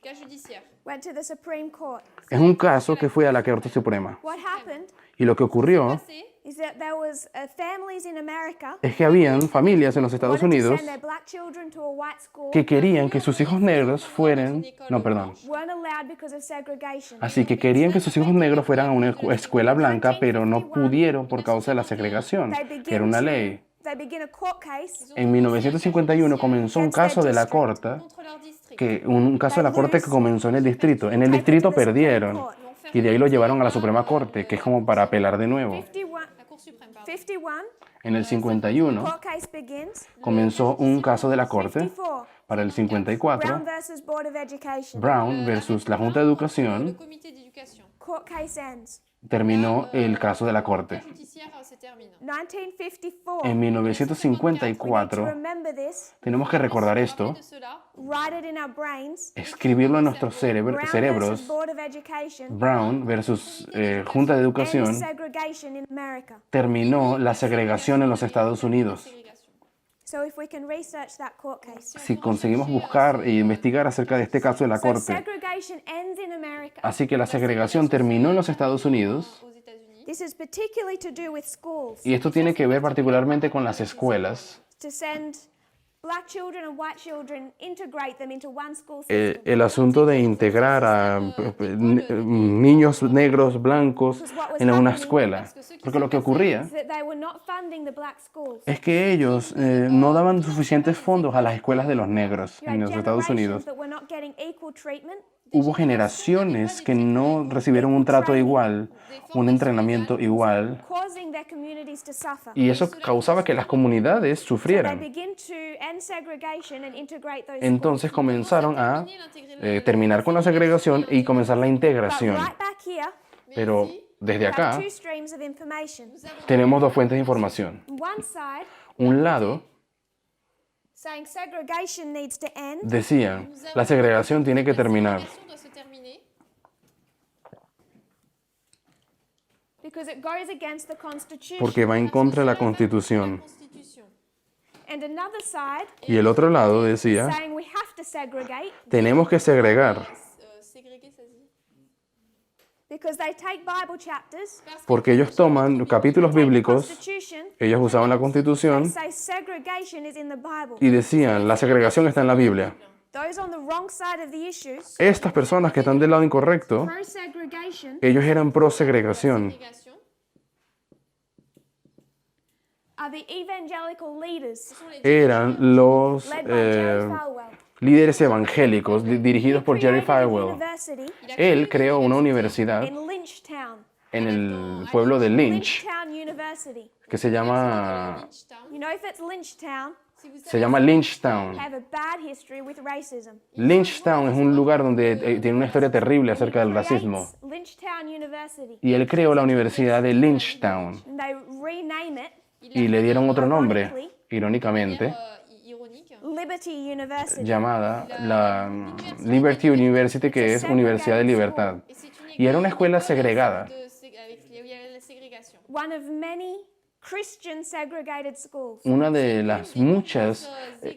cas judiciaire. Went to the Supreme Court. Es un caso que fue a la Corte Suprema. What happened Y lo que ocurrió C'est is that there was families in America es que habían familias en los Estados wanted to Unidos send their black children to a white school, que querían que sus hijos negros fueran... No, perdón. weren't allowed because of segregation. Así que querían que sus hijos negros fueran a una escuela blanca, pero no pudieron por causa de la segregación, que era una ley. They begin a court case En 1951 comenzó un caso de la corte, contre leur district. un caso de la corte que comenzó en el distrito. En el distrito perdieron y de ahí lo llevaron a la Suprema Corte, que es como para apelar de nuevo. 51, La Cour suprême, pardon. 51 En el 51 court case begins. comenzó un caso de la corte. 54 Para el Brown 54, versus Board of Education. Brown versus la Junta de Le Educación comité d'éducation. Court case ends. terminó el caso de la corte. Judiciaire se termine. 1954. En We need to 1954 remember this, tenemos que recordar esto, De cela, write it in our brains. escribirlo en nuestros Brown versus cerebros. Board of Education Brown versus Junta de ends Educación segregation in America. terminó la segregación en los Estados Unidos. ségrégation. So if we can research that court case. Si conseguimos buscar e investigar acerca de este caso de la So corte, segregation ends in America. así que la segregación terminó en los Estados Unidos Aux États-Unis. This is particularly to do with schools. y esto tiene que ver particularmente con las escuelas. To send black children and white children, integrate them into one school system. El asunto de integrar a niños negros, blancos en una escuela. Porque lo que ocurría Is that they were not funding the black schools. es que ellos no daban suficientes fondos a las escuelas de los negros You had en los Estados generations Unidos. that were not getting equal treatment. hubo generaciones que no recibieron un trato igual, un entrenamiento igual, causing their communities to suffer. y eso causaba que las comunidades So they sufrieran. begin to end segregation and integrate those Entonces comenzaron a terminar con la segregación y comenzar la schools. But integración. right back here, Pero desde we have acá two streams of information. tenemos dos fuentes de información. One side Un lado saying segregation needs to end, decía, la segregación tiene que terminar because it goes against the Constitution. porque va en contra de la Constitución. And another side Y el otro lado decía, saying we have to segregate tenemos que segregar Ségréguer, ça se dit. because they take Bible chapters, porque ellos toman capítulos bíblicos, Constitution, ellos usaban la they Constitución say segregation is in the Bible. y decían, la segregación está en la Biblia. Those on the wrong side of the issues, Estas personas que están del lado incorrecto, pro segregation, ellos eran pro segregación. Ségrégation. are the evangelical leaders Eran los led by Jerry Falwell. líderes evangélicos dirigidos por Jerry Created a Falwell. university Él creó una universidad in Lynchtown. en el pueblo de Lynch Lynchtown University. que se llama Lynchtown. You know, if it's Lynchtown, Si vous se llama Lynchtown. have a bad history with racism. Lynchtown es un lugar donde tiene una historia terrible acerca del racismo. Creates Lynchtown University. Y él creó la Universidad de Lynchtown And they rename it y le dieron otro nombre, irónicamente, ironique. Liberty University. llamada la Liberty University, que es Universidad de Libertad. Et c'est une Y era una escuela école segregada. avec il y avait la ségrégation. One of many Christian segregated schools. Una de las muchas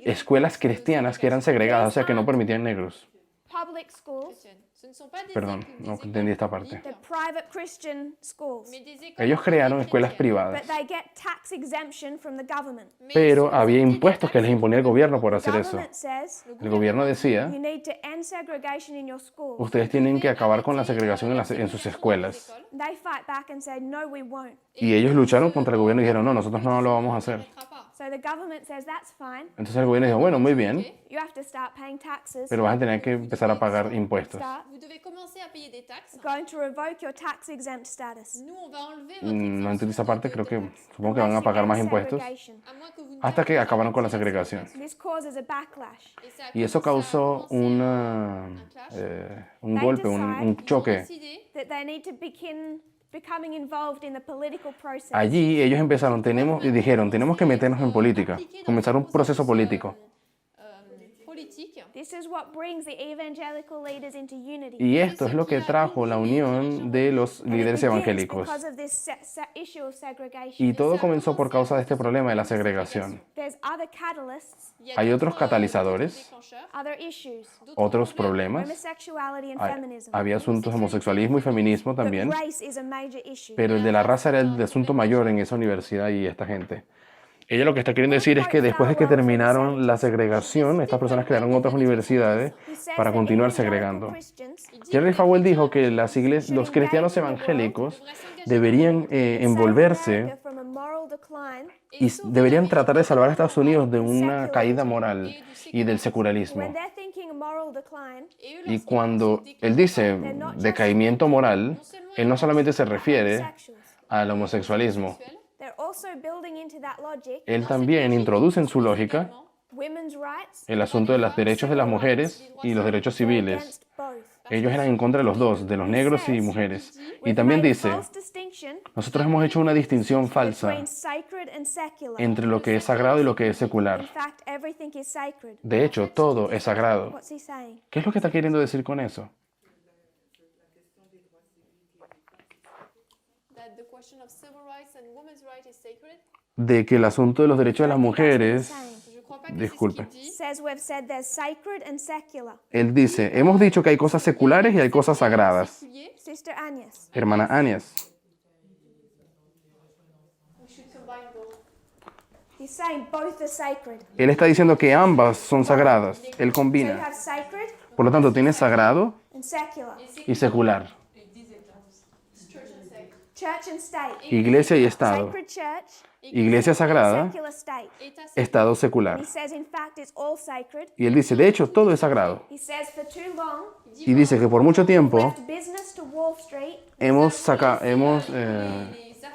escuelas cristianas que eran segregadas, o sea, que no permitían negros. Public schools, Ce ne sont pas des Perdón, écoles- no des entendí esta écoles parte. the publiques, private Christian schools. mais des écoles Ellos crearon privées escuelas chrétiennes. privadas, But they get tax exemption from the government. Mais pero ils sont había soumis impuestos que les imponía el gobierno por The hacer eso. government says El gobierno decía, you need to end segregation in your schools. ustedes tienen que acabar con la segregación en sus escuelas. They fight back and say, no, we won't. Y ellos lucharon contra el gobierno y dijeron, no, nosotros no lo vamos a hacer. mettra pas. So the government says, that's fine. Entonces el gobierno dijo, bueno, muy bien, You have to start paying taxes. pero vas a tener que empezar a pagar impuestos. Start Vous devez commencer à payer des taxes. going to revoke your tax exempt status. Nous, on va enlever votre No entendí esa exemption parte, de creo que taxes. supongo que van a pagar más impuestos Segregation. À moins que vous ne hasta que acabaron con la segregación. This causes a backlash. Et ça a Y eso commencé à causó un golpe, un choque. décider That they need to begin becoming involved in the political process. Allí ellos empezaron, dijeron, tenemos que meternos en política, comenzar un proceso político. politique. This is what brings the evangelical leaders into unity. Y esto es lo que trajo la unión de los And it líderes begins evangélicos. because of this issue of segregation. Y todo comenzó por causa de este problema de la segregación. There's other catalysts, Il y a Hay d'autres, otros catalizadores, déclencheurs, other issues. d'autres otros problèmes. problemas. Homosexuality and Hay- feminism. Había asuntos de homosexualismo y feminismo But también, race is a major issue. pero el de la raza era el asunto mayor en esa universidad y esta gente. Ella lo que está queriendo decir es que después de que terminaron la segregación, estas personas crearon otras universidades He says para that continuar evangelical segregando. Christians Jerry Falwell dijo que los cristianos evangélicos deberían envolverse America from a moral decline y deberían tratar de salvar a Estados Unidos de una caída moral y del secularismo. when they're thinking moral decline. Et eux, Y lorsqu'ils cuando pensent él dice decaimiento moral, él no solamente se refiere Homosexuals. al homosexualismo, sexuels, They're also building into that logic él también introduce en su lógica women's rights el asunto de los derechos de las mujeres y los derechos civiles. against both. Ellos eran en contra de los dos, de los negros y mujeres. Y We've también made a dice, false distinction nosotros hemos hecho una distinción falsa between sacred and secular. entre lo que es sagrado y lo que es In secular. fact, everything is sacred. De hecho, todo es sagrado. What's he saying? ¿Qué es lo que está queriendo decir con eso? that the question of civil rights and women's rights is sacred. De que el asunto de los derechos de las mujeres, Je crois pas que disculpe, c'est ce qu'il dit. Says we've said there's sacred and secular. él dice, hemos dicho que hay cosas seculares y hay cosas sagradas. Séculier, Sister Agnes. Hermana Anias, we should combine both. He's saying both are sacred. él está diciendo que ambas son sagradas. Él So you combina. have sacred Por lo tanto, tiene sagrado and secular. y secular. Church and sect. Church and state. iglesia y Estado, Sacred church, iglesia sagrada, secular state. Estado And secular. he says, in fact, it's all sacred. Y él dice, de hecho, todo es sagrado. He says, for too long, Y dice que por mucho tiempo left business to Wall Street, hemos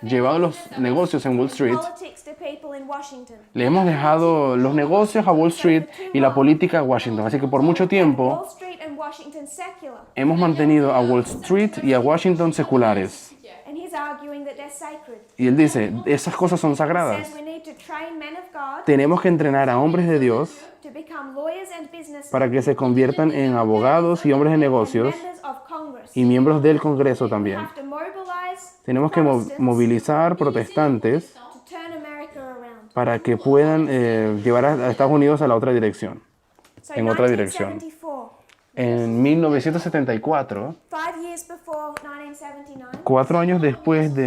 llevado los negocios en Wall Street, politics to people in Washington. le hemos dejado los negocios a Wall Street y la política a Washington. Así que por mucho tiempo Wall Street and Washington secular. hemos mantenido a Wall Street y a Washington seculares. And he's arguing that they're sacred. Y él dice, esas cosas son He sagradas. says we need to train men of God Tenemos que entrenar a hombres de Dios to become lawyers and businessmen para que se conviertan en abogados y hombres de and negocios members of Congress. y miembros del Congreso We también. have to mobilize Tenemos que movilizar protestantes to turn America around. para que puedan llevar a Estados Unidos a la otra dirección. So En otra dirección. 1974, En 1974, 5 years before 1979, 4 años después de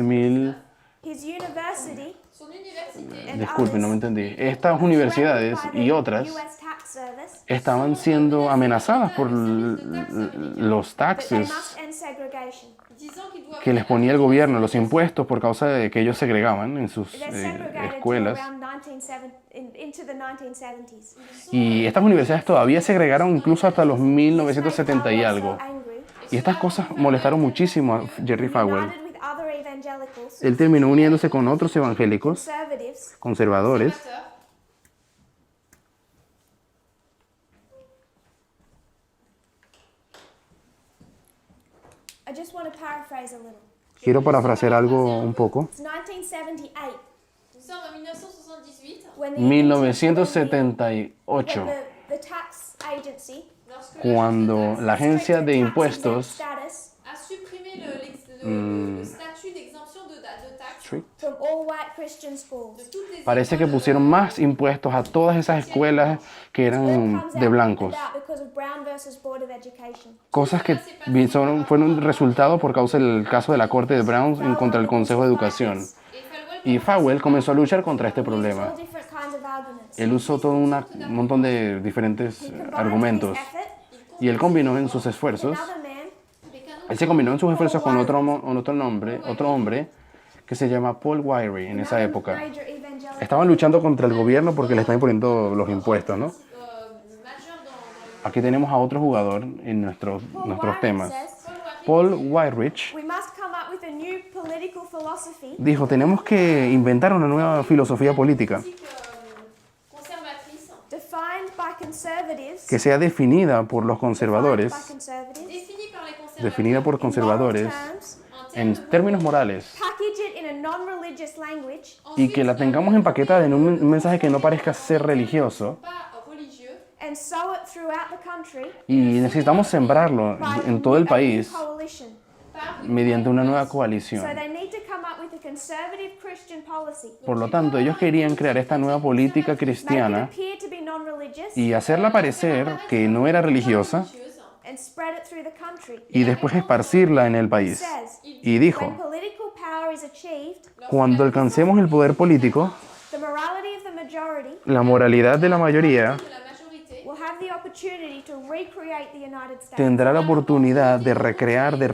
his university Son université and Disculpen, no me others entendí. Estas universidades threatened by y the otras US tax service estaban siendo amenazadas por los that they taxes must end segregation. disant qu'il doit que les ponía el gobierno, los impuestos por causa de que ellos segregaban en sus They're segregated till escuelas. around 1970, into the 1970s. Y estas universidades todavía segregaron incluso hasta los 1970 y algo. So angry, Y estas cosas molestaron muchísimo a Jerry Falwell. united with other evangelicals, Él terminó uniéndose con otros evangélicos, conservatives, conservadores. I just want to paraphrase a little. Quiero parafrasear algo un poco. It's 1978 Nous sommes en 1978, when the 1978, the tax agency lorsque cuando la agencia de impuestos status a supprimé le statut d'exemption de taxes from all white Christian schools. de toutes les parece que pusieron más impuestos a todas esas escuelas que eran de blancos. Because of Brown versus Board of Education. Cosas que fueron resultado por causa del caso de la Corte de Brown en contra del Consejo de Educación. Y Falwell comenzó a luchar contra este problema. All different kinds of arguments. Él usó todo un montón de diferentes Combined argumentos. his effort, Y él combinó en sus esfuerzos, another man él se combinó en sus esfuerzos con otro hombre que se llama Paul Wyrie en esa época. major evangelical Estaban luchando contra el gobierno porque le estaban poniendo los impuestos, ¿no? majeurs dans Aquí tenemos a otro jugador en nuestros Wyrie temas. says, Paul Wyrich we must come up with a new political philosophy dijo, tenemos que inventar una nueva filosofía política conservatrices defined by conservatives, que sea definida por los defined by conservadores, conservatives définies par les conservateurs definida por in moral conservadores terms, en términos morales package it in a non-religious language, y que la tengamos empaquetada en un mensaje que no parezca ser religioso pas religieux and sow it throughout the country y necesitamos sembrarlo by en todo el a new país coalition. par mediante una nueva coalición. So they need to come up with a conservative Christian policy. Por lo tanto, ellos querían crear esta nueva política Make it cristiana appear to be non-religious y hacerla parecer que no era religiosa and spread it through the country. y después esparcirla en el It país. says, Y dijo, when political power is achieved, cuando alcancemos el poder político, the morality of the majority la moralidad de la mayoría de la majorité will have the opportunity to recreate the United States. tendrá la oportunidad de recrear, de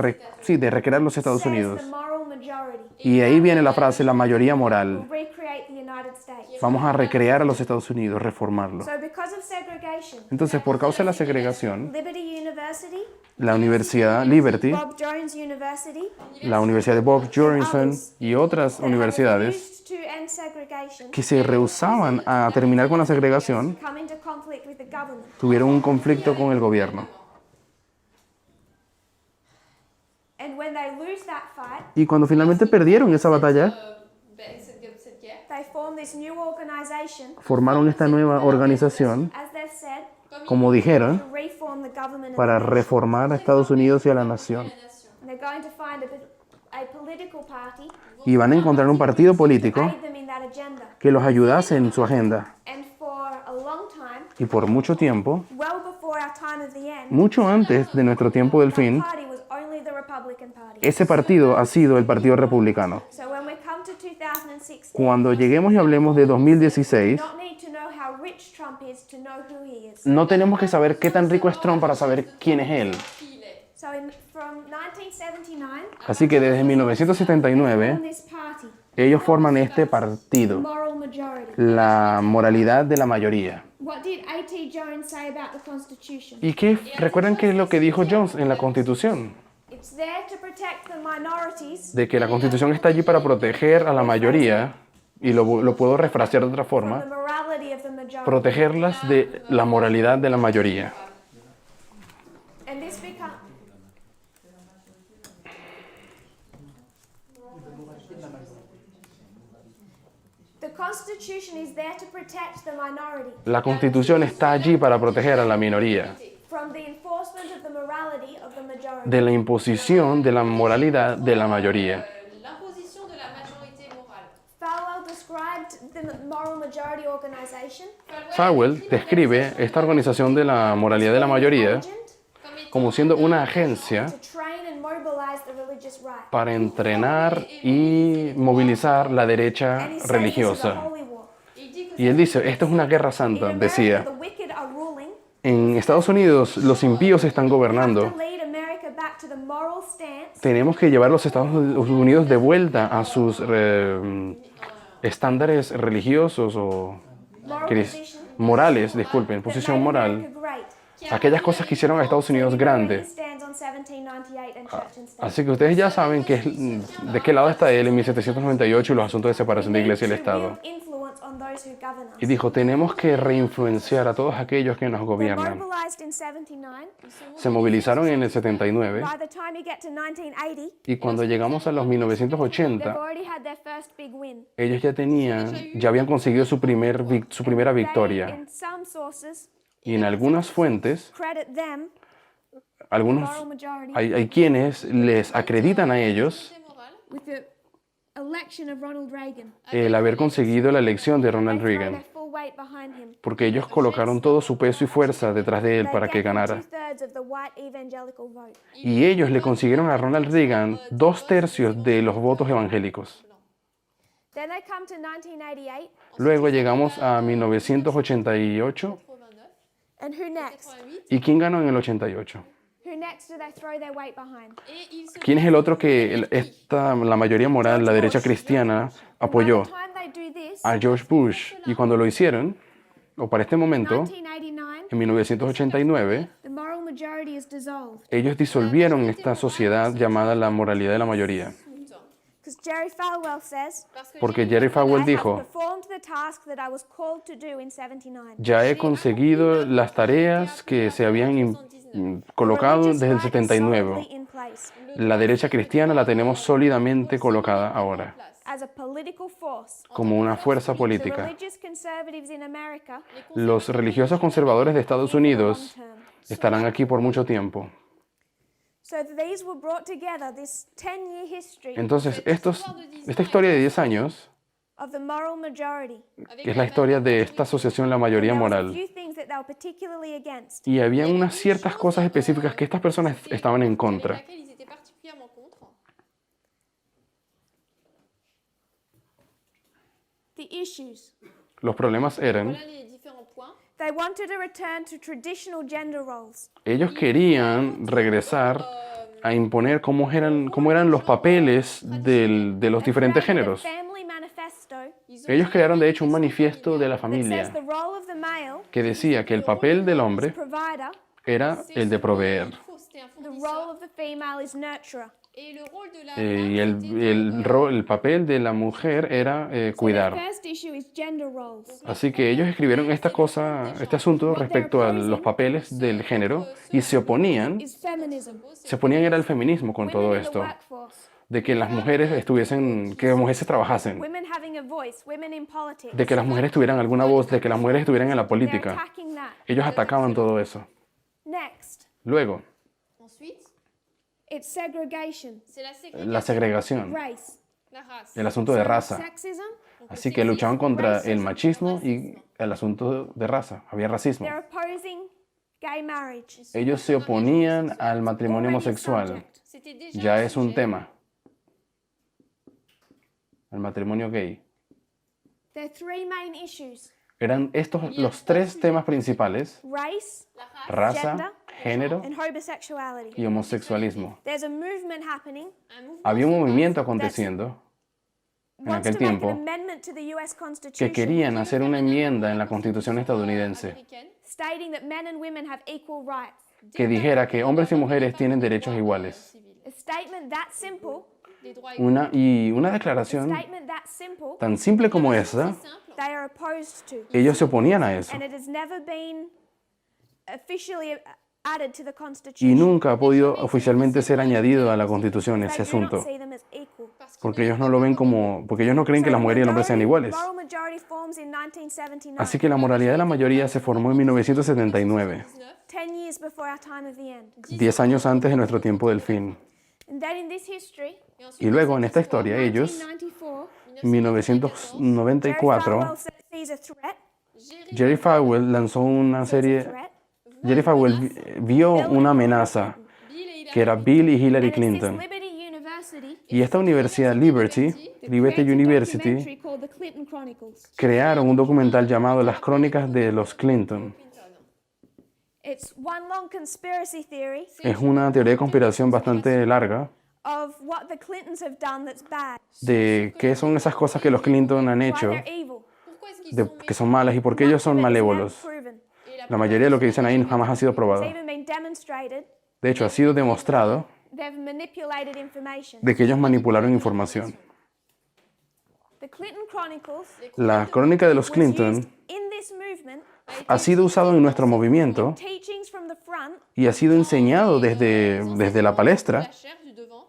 recrear los Estados Says Unidos. the moral majority Y ahí viene la frase, la mayoría moral. will recreate the United States. Vamos a recrear a los Estados Unidos, reformarlo. So because of segregation, Entonces, por causa de la segregación, Liberty University, la Universidad Liberty, Bob Jones University, la Universidad de Bob Johnson y otras that have universidades refused to end segregation, que se rehusaban a terminar con la segregación, come into conflict with the government. tuvieron un conflicto con el gobierno. And when they lose that fight, Y cuando finalmente perdieron esa batalla, cette guerre, they form this new organization, formaron esta nueva organización, as they've said, como dijeron, to reform the government and para the nation. reformar a Estados Unidos y a la nación. And they're going to find a political party Y van a encontrar un partido político aid them in that agenda. que los ayudase en su agenda. And for a long time, Y por mucho tiempo, well before our time of the end, mucho antes de nuestro tiempo del that fin, party was only the Republican Party. ese partido ha sido el Partido Republicano. So when we come to 2016, Cuando lleguemos y hablemos de 2016, we don't need to know how rich Trump is to know who he is. no tenemos que saber qué tan rico es Trump para saber quién es él. So in From 1979, Así que desde 1979 on this party, ellos forman este partido, moral majority. la moralidad de la mayoría. What did A.T. Jones say about the Constitution? ¿Y recuerdan qué es lo que dijo Jones en la Constitución? It's there to protect the minorities De que la Constitución está allí para proteger a la mayoría, y lo puedo refrasear de otra from forma, the morality of the majority. protegerlas de la moralidad de la mayoría. And this becomes the Constitution is there to protect the minority La Constitución está allí para proteger a la minoría from the enforcement of the morality of the majority. de la imposición de la moralidad de la mayoría. L'imposition de la majorité morale. Falwell described the moral majority organization Falwell describe esta organización de la moralidad de la mayoría agent como siendo una agencia to train and mobilize the religious right. para entrenar y movilizar la derecha And he said this is a religiosa. holy war. Y él dice, esto es una guerra In santa, America, decía. the wicked are ruling. En Estados Unidos los impíos están We have gobernando. to lead America back to the moral stance Tenemos que llevar los Estados Unidos de vuelta a sus estándares religiosos o moral cris- position morales, disculpen, that posición made moral. America great. Aquellas cosas que hicieron a Estados Unidos grande. He stands on 1798 and Church and State. Así que ustedes ya saben de qué lado está él en 1798 y los asuntos de separación de iglesia y el Estado. Influence on those who govern us. Y dijo, tenemos que reinfluenciar a todos aquellos que nos They're gobiernan. mobilized in 79. Se movilizaron en el 79 By the time you get to 1980, y cuando llegamos a los they've 1980, already had their first big win. ellos ya habían conseguido su primera They, victoria. in some sources, Y en algunas fuentes, credit them, algunos, moral majority, hay quienes les acreditan a ellos Morale. with the election of Ronald Reagan. el haber conseguido la elección de Ronald They throw Reagan, their full weight behind him. porque ellos colocaron todo su peso y fuerza detrás de él They para que get them ganara. 2/3 of the white evangelical vote. Y ellos le consiguieron a Ronald Reagan 2/3 de los votos evangélicos. Then they come to 1988, Luego llegamos a 1988. 89. and who next? 88. ¿Y quién ganó en el 88? Who next do they throw their weight behind? Et ils se ¿Quién es el otro que la mayoría moral, la derecha cristiana, apoyó? By the time they do this, A George Bush. Y cuando lo hicieron, o para este momento, 1989, en 1989, the moral majority is dissolved ellos disolvieron esta sociedad llamada la moralidad de la mayoría. because Jerry Falwell says, Porque Jerry Falwell I have dijo, performed the task that I was called to do in 79. ya he conseguido las tareas que se habían colocado desde el 79. In place La derecha cristiana la tenemos sólidamente colocada ahora, as a political force. como una fuerza The política. religious conservatives in America Los religiosos conservadores de Estados Unidos long term. estarán aquí por mucho tiempo. So these were brought together, this 10-year history Entonces, esta historia de 10 años, of the moral majority. que es la historia de esta asociación La Mayoría There were a Moral. few things that they were particularly against. Y había unas ciertas cosas específicas que estas personas estaban en contra. laquelle ils étaient particulièrement contre. The issues. Los problemas eran, Voilà les différents points. They wanted to return to traditional gender roles. ellos querían regresar a imponer cómo eran los papeles de los diferentes Created a géneros. family manifesto Ellos crearon de hecho un manifiesto de la that says familia the role of the male que decía que el papel del hombre provider, era el de proveer C'était un the fournisseur. role of the female is nurturer. Et le rôle de la y femme, c'était el papel de la mujer era So the cuidar. first issue is gender roles. Así que ellos escribieron este asunto respecto a los papeles del género y se oponían Is feminism. era el feminismo con todo Women in the esto, workforce. de que las mujeres que las mujeres trabajasen, Women having a voice. Women in politics. de que las mujeres tuvieran alguna voz, de que las mujeres estuvieran en la They're política. attacking that. Ellos atacaban todo eso. Next, Luego, ensuite, it's segregation, c'est la ségrégation, la segregación, race. la race. el asunto de raza. Sexism. Así que luchaban contra el machismo y el asunto de raza. Había racismo. They're opposing gay marriage. Ellos se oponían al matrimonio homosexual. C'était déjà Ya un es un sujet. tema. El matrimonio gay. There are three main issues. Eran estos los tres temas principales: race, raza, gender, género and homosexuality. y homosexualismo. There's a movement happening. Había un movimiento aconteciendo en Wants aquel to make an tiempo amendment to the US que Constitution querían hacer una enmienda en la Constitución estadounidense stating that men and women have equal rights. que dijera que hombres y mujeres tienen derechos iguales. A statement that simple, Una declaración statement that simple, tan simple como esa, they are opposed to. ellos se oponían a eso. And it has never been officially added to the Y Constitution. nunca ha podido oficialmente ser añadido a la Constitución They ese do not asunto, see them as equal. porque ellos no lo ven como, porque ellos no creen que la mujer y el hombre sean iguales. Moral majority forms in 1979, Así que la moralidad de la mayoría se formó en 1979, 10 years before our time of the end. 10 años antes de nuestro tiempo del fin. And then in this history, Y luego en esta historia ellos, 1994, en 1994, Jerry Falwell sees a threat. Jerry Falwell lanzó una serie. threat, Jerry Falwell vio una amenaza que era Bill y Hillary and it's this Clinton. Liberty University Y esta universidad, Liberty created a University, documentary called The Clinton Chronicles. crearon un documental llamado Las Crónicas de los Clinton. It's one long conspiracy theory Es una teoría de conspiración bastante larga of what the Clintons have done that's bad, de qué son esas cosas que los Clinton han why hecho, they're evil. que son malas y por qué ellos son Much of it is never malévolos. proven. La mayoría de lo que dicen ahí jamás ha sido It's probado. even been demonstrated. De hecho, ha sido demostrado They've manipulated information. de que ellos manipularon información. The Clinton Chronicles La crónica de los was Clinton used in this movement, ha sido usado en nuestro movimiento teachings from the front, y ha sido enseñado desde la palestra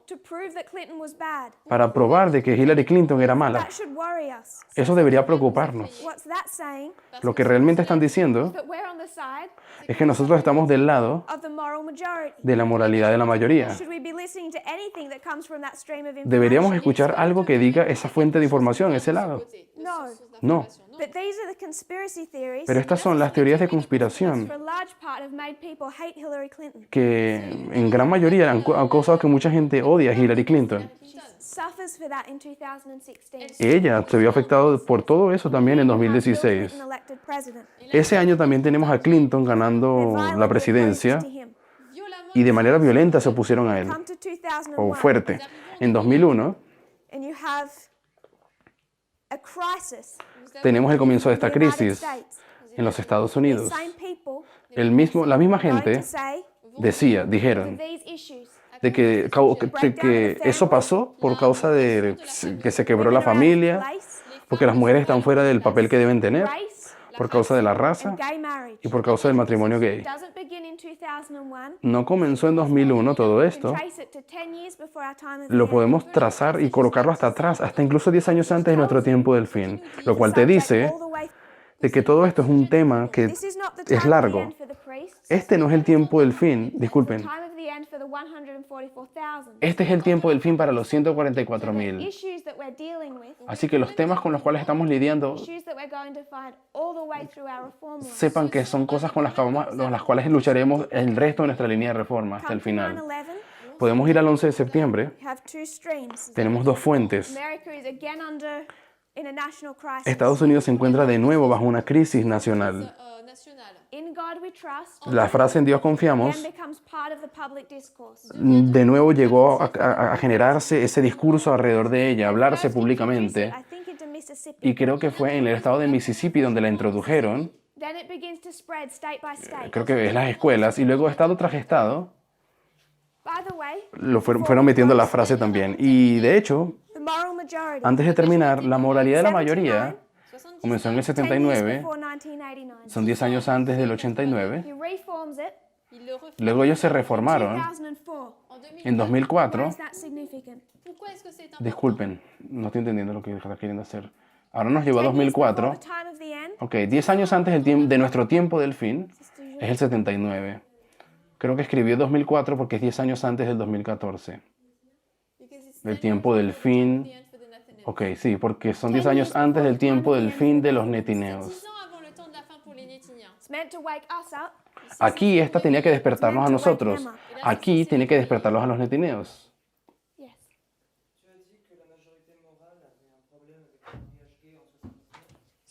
to prove that Clinton was bad. para probar de que Hillary Clinton era mala. That should worry us. Eso debería preocuparnos. What's that saying? Lo que realmente están diciendo That we're on the side es que nosotros estamos del lado of the moral majority. de la moralidad de la mayoría. Should we be listening to anything that comes from that stream of Deberíamos information? escuchar algo que diga esa fuente de información, ese lado. No. No. But these are the conspiracy theories Pero estas son las teorías de conspiración for a large part have made people hate Hillary Clinton. que en gran mayoría han causado que mucha gente odie a Hillary Clinton. She suffers for that in 2016. Ella se vio afectada por todo eso también en Bill 2016. Clinton elected president. Ese año también tenemos a Clinton ganando They're la violently presidencia opposed to him. y de manera violenta se opusieron a él, Come to o 2001, fuerte. En 2001 and you have a crisis tenemos el comienzo de esta in the United crisis States. en los Estados The Unidos. same people La misma going gente to say dijeron, these issues de que eso pasó por causa de que se quebró la familia, porque las mujeres están fuera del papel que deben tener, por causa de la raza and gay marriage. y por causa del matrimonio gay. Doesn't begin in 2001. No comenzó en 2001 todo We esto, can trace it to 10 years before our time of lo the podemos trazar y colocarlo hasta atrás, hasta incluso 10 años antes de nuestro tiempo del fin, lo cual te dice de que todo esto es un tema que This is not the time es of the largo. end for the priests. Este no es el tiempo del fin, It's disculpen, the time of the end for the 144,000. este es el tiempo del fin para los 144,000. Issues that we're dealing with, Así que los temas con los cuales estamos lidiando, issues that we're going to fight all the way through our reform laws. sepan que son cosas con las cuales lucharemos el resto de nuestra línea de reforma hasta Come el to final. 9/11, Podemos ir al 11 de septiembre, we have two streams. tenemos dos fuentes. America is again in a national crisis. Estados Unidos se encuentra de nuevo bajo una crisis nacional. national. In God we trust La frase en Dios confiamos then becomes part of the public discourse. de nuevo llegó a generarse ese discurso alrededor de ella, hablarse públicamente. I think into Mississippi. Y creo que fue en el estado de Mississippi donde la introdujeron, Then it begins to spread state by state. creo que es las escuelas, y luego estado tras estado By the way, fueron metiendo la frase también. Y de hecho, the moral majority. antes de terminar, la moralidad de la mayoría 79, comenzó en el 10 years 79, before 1989. son 10 años antes del 89. He reforms it Il le refait Luego ellos se reformaron 2004. en 2004. Why is that significant? Pourquoi est-ce que c'est important? Disculpen, no estoy entendiendo lo que está queriendo hacer. Ahora nos llevó a 10 years before 2004. the time of the end. Ok, 10 años antes de nuestro tiempo del fin es el 79. Creo que escribió 2004 porque es 10 años antes del 2014. Because it's Del 10 tiempo years del before fin. the end for the Nathanael. Ok, sí, porque son 10 años antes del tiempo del fin de los netineos. 10 ans avant le temps de la fin pour les Nétiniens. It's meant to wake us up. Aquí esta tenía que despertarnos a nosotros. Aquí tiene que despertarlos a los netineos. Yes.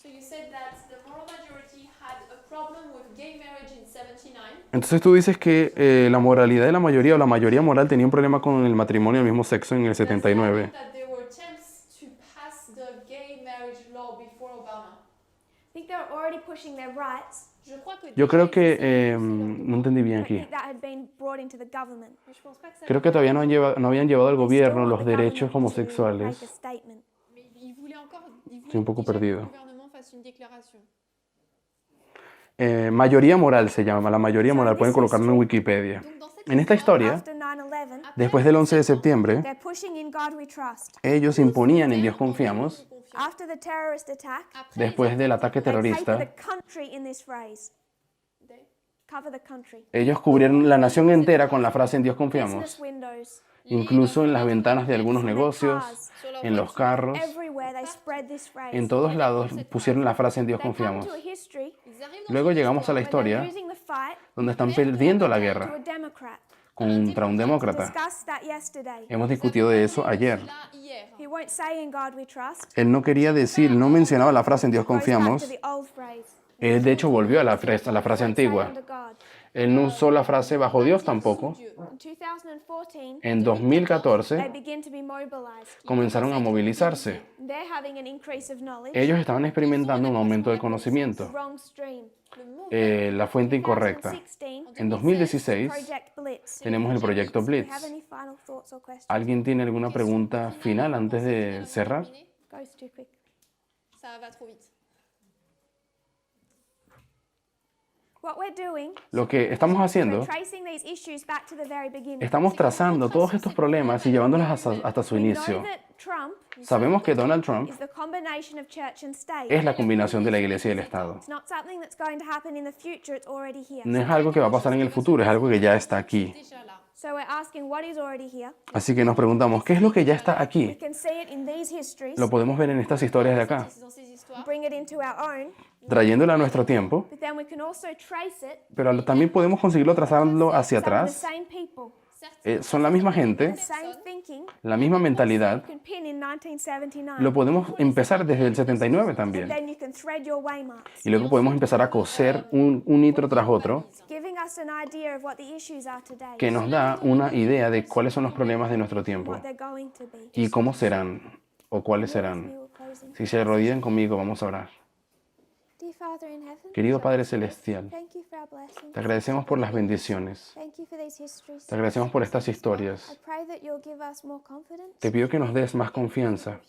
So you said that the moral majority had a problem with gay marriage in 79. Entonces tú dices que la moralidad de la mayoría o la mayoría moral tenía un problema con el matrimonio del mismo sexo en el Does that 79. mean that there were attempts to pass the gay marriage law before Obama? I think they were already pushing their rights. Je crois que Yo creo que déjà no entendí bien I aquí. think that had been brought into the government. mais je pense pas que ça Creo que todavía no habían llevado al They still gobierno want los the derechos government to make a homosexuales. statement. mais il voulait encore Estoy un poco déjà que perdido. le gouvernement fasse une déclaration. Mayoría moral se llama, la mayoría moral. Pueden colocarlo en Wikipedia. Donc dans cette En esta historia, After 9/11, después del 11 de septiembre, they're pushing in God we trust. ellos imponían en Dios confiamos. After the terrorist attack, après, Después del ataque they cover terrorista, the country in this phrase. Cover the country. ellos cubrieron la nación entera con la frase en Dios Business confiamos. windows, Incluso en las ventanas de algunos negocios, en los carros, everywhere they spread this phrase. en todos lados pusieron la frase en Dios They come confiamos. to a history ils arrivent Luego llegamos a la when they're historia losing the fight donde están perdiendo la to a guerra Democrat. contra un demócrata. Discussed that yesterday. Hemos discutido de eso ayer. là hier. He won't say in God we trust. Él no quería decir, no mencionaba la frase en Dios Goes back to confiamos. the old phrase. Él de hecho volvió a la frase Say antigua. under God. Él no usó la frase bajo Dios tampoco. Dieu. In 2014, En they 2014 begin to be mobilized. comenzaron a movilizarse. They're having an increase of knowledge. Ellos estaban experimentando un aumento de conocimiento, Wrong stream. Le mauvais. la fuente incorrecta. 2016, En 2016 Project Blitz. tenemos el proyecto Do you have Blitz. any final thoughts or questions? ¿Alguien tiene alguna pregunta final antes de cerrar? Goes too quick. Ça va trop vite. What we're doing, Lo que estamos we're haciendo, tracing these issues back to the very beginning. estamos trazando todos estos problemas y llevándolos hasta su We know inicio. that Trump Sabemos que Donald Trump is the combination of church and state. es la combinación de la iglesia y el Estado. It's not something that's going to happen in the future, it's already here. No es algo que va a pasar en el futuro, es algo que ya está aquí. Déjà là. So we're asking what is already here. Así que nos preguntamos, ¿qué es lo que ya está We aquí? can see it in these histories, Lo podemos ver en estas historias de acá, C'est dans ces histoires. bring it into our own, trayéndolo a nuestro tiempo, but then we can also trace it pero también podemos conseguirlo trazarlo hacia some of the atrás. same people, Son la misma gente, the same thinking. la misma mentalidad. You can pin in 1979. Lo podemos empezar desde el 79 también. Then you can thread your waymarks, Y luego podemos empezar a coser un hito tras otro giving us an idea of what the issues are today, que nos da una idea de cuáles son los problemas de nuestro tiempo what they're going to be. y cómo serán o cuáles We serán. will close in. Si se arrodillan conmigo, vamos a orar. Dear Father in heaven, Querido Padre Celestial, thank you for our blessings. te agradecemos por las bendiciones. Thank you for these histories. Te agradecemos por estas I historias. pray that you'll give us more confidence Te pido que nos des más confianza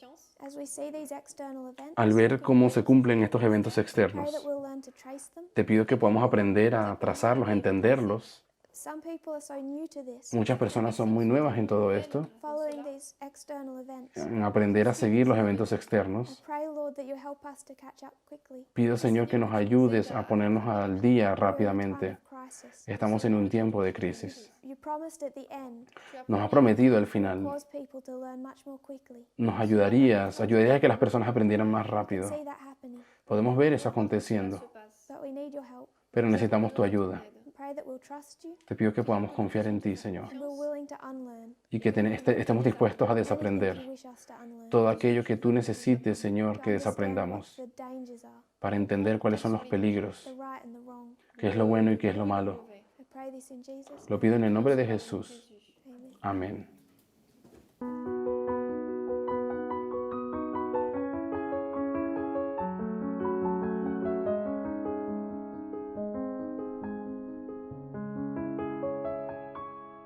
as we see these external events. al ver cómo se cumplen estos eventos Pray that externos. we'll learn to trace them. Te pido que podamos aprender a trazarlos, a entenderlos. Some people are so new to this, Muchas personas son muy nuevas en todo esto, following these external events. en aprender a seguir los eventos I externos. pray, Lord, that you help us to catch up quickly. Pido, Señor, que nos ayudes a ponernos al día We're in a rápidamente. time of crisis. Estamos en un tiempo de crisis. You promised at the end Nos has prometido al final, cause people to learn much more quickly. nos ayudarías a que las personas aprendieran más rápido. See that happening, Podemos ver eso aconteciendo, but we need your help. pero necesitamos tu ayuda. I pray that we'll trust you Te pido que podamos confiar en ti, Señor, and we're willing to unlearn y que estemos dispuestos a everything desaprender you wish us to unlearn. todo aquello que tú necesites, Señor, To que understand what desaprendamos the dangers are, para entender cuáles son los peligros, the right and the wrong. qué es lo bueno y qué es lo malo. I pray this in Jesus' Lo pido en el nombre de Jesús. name. Amen. Amén.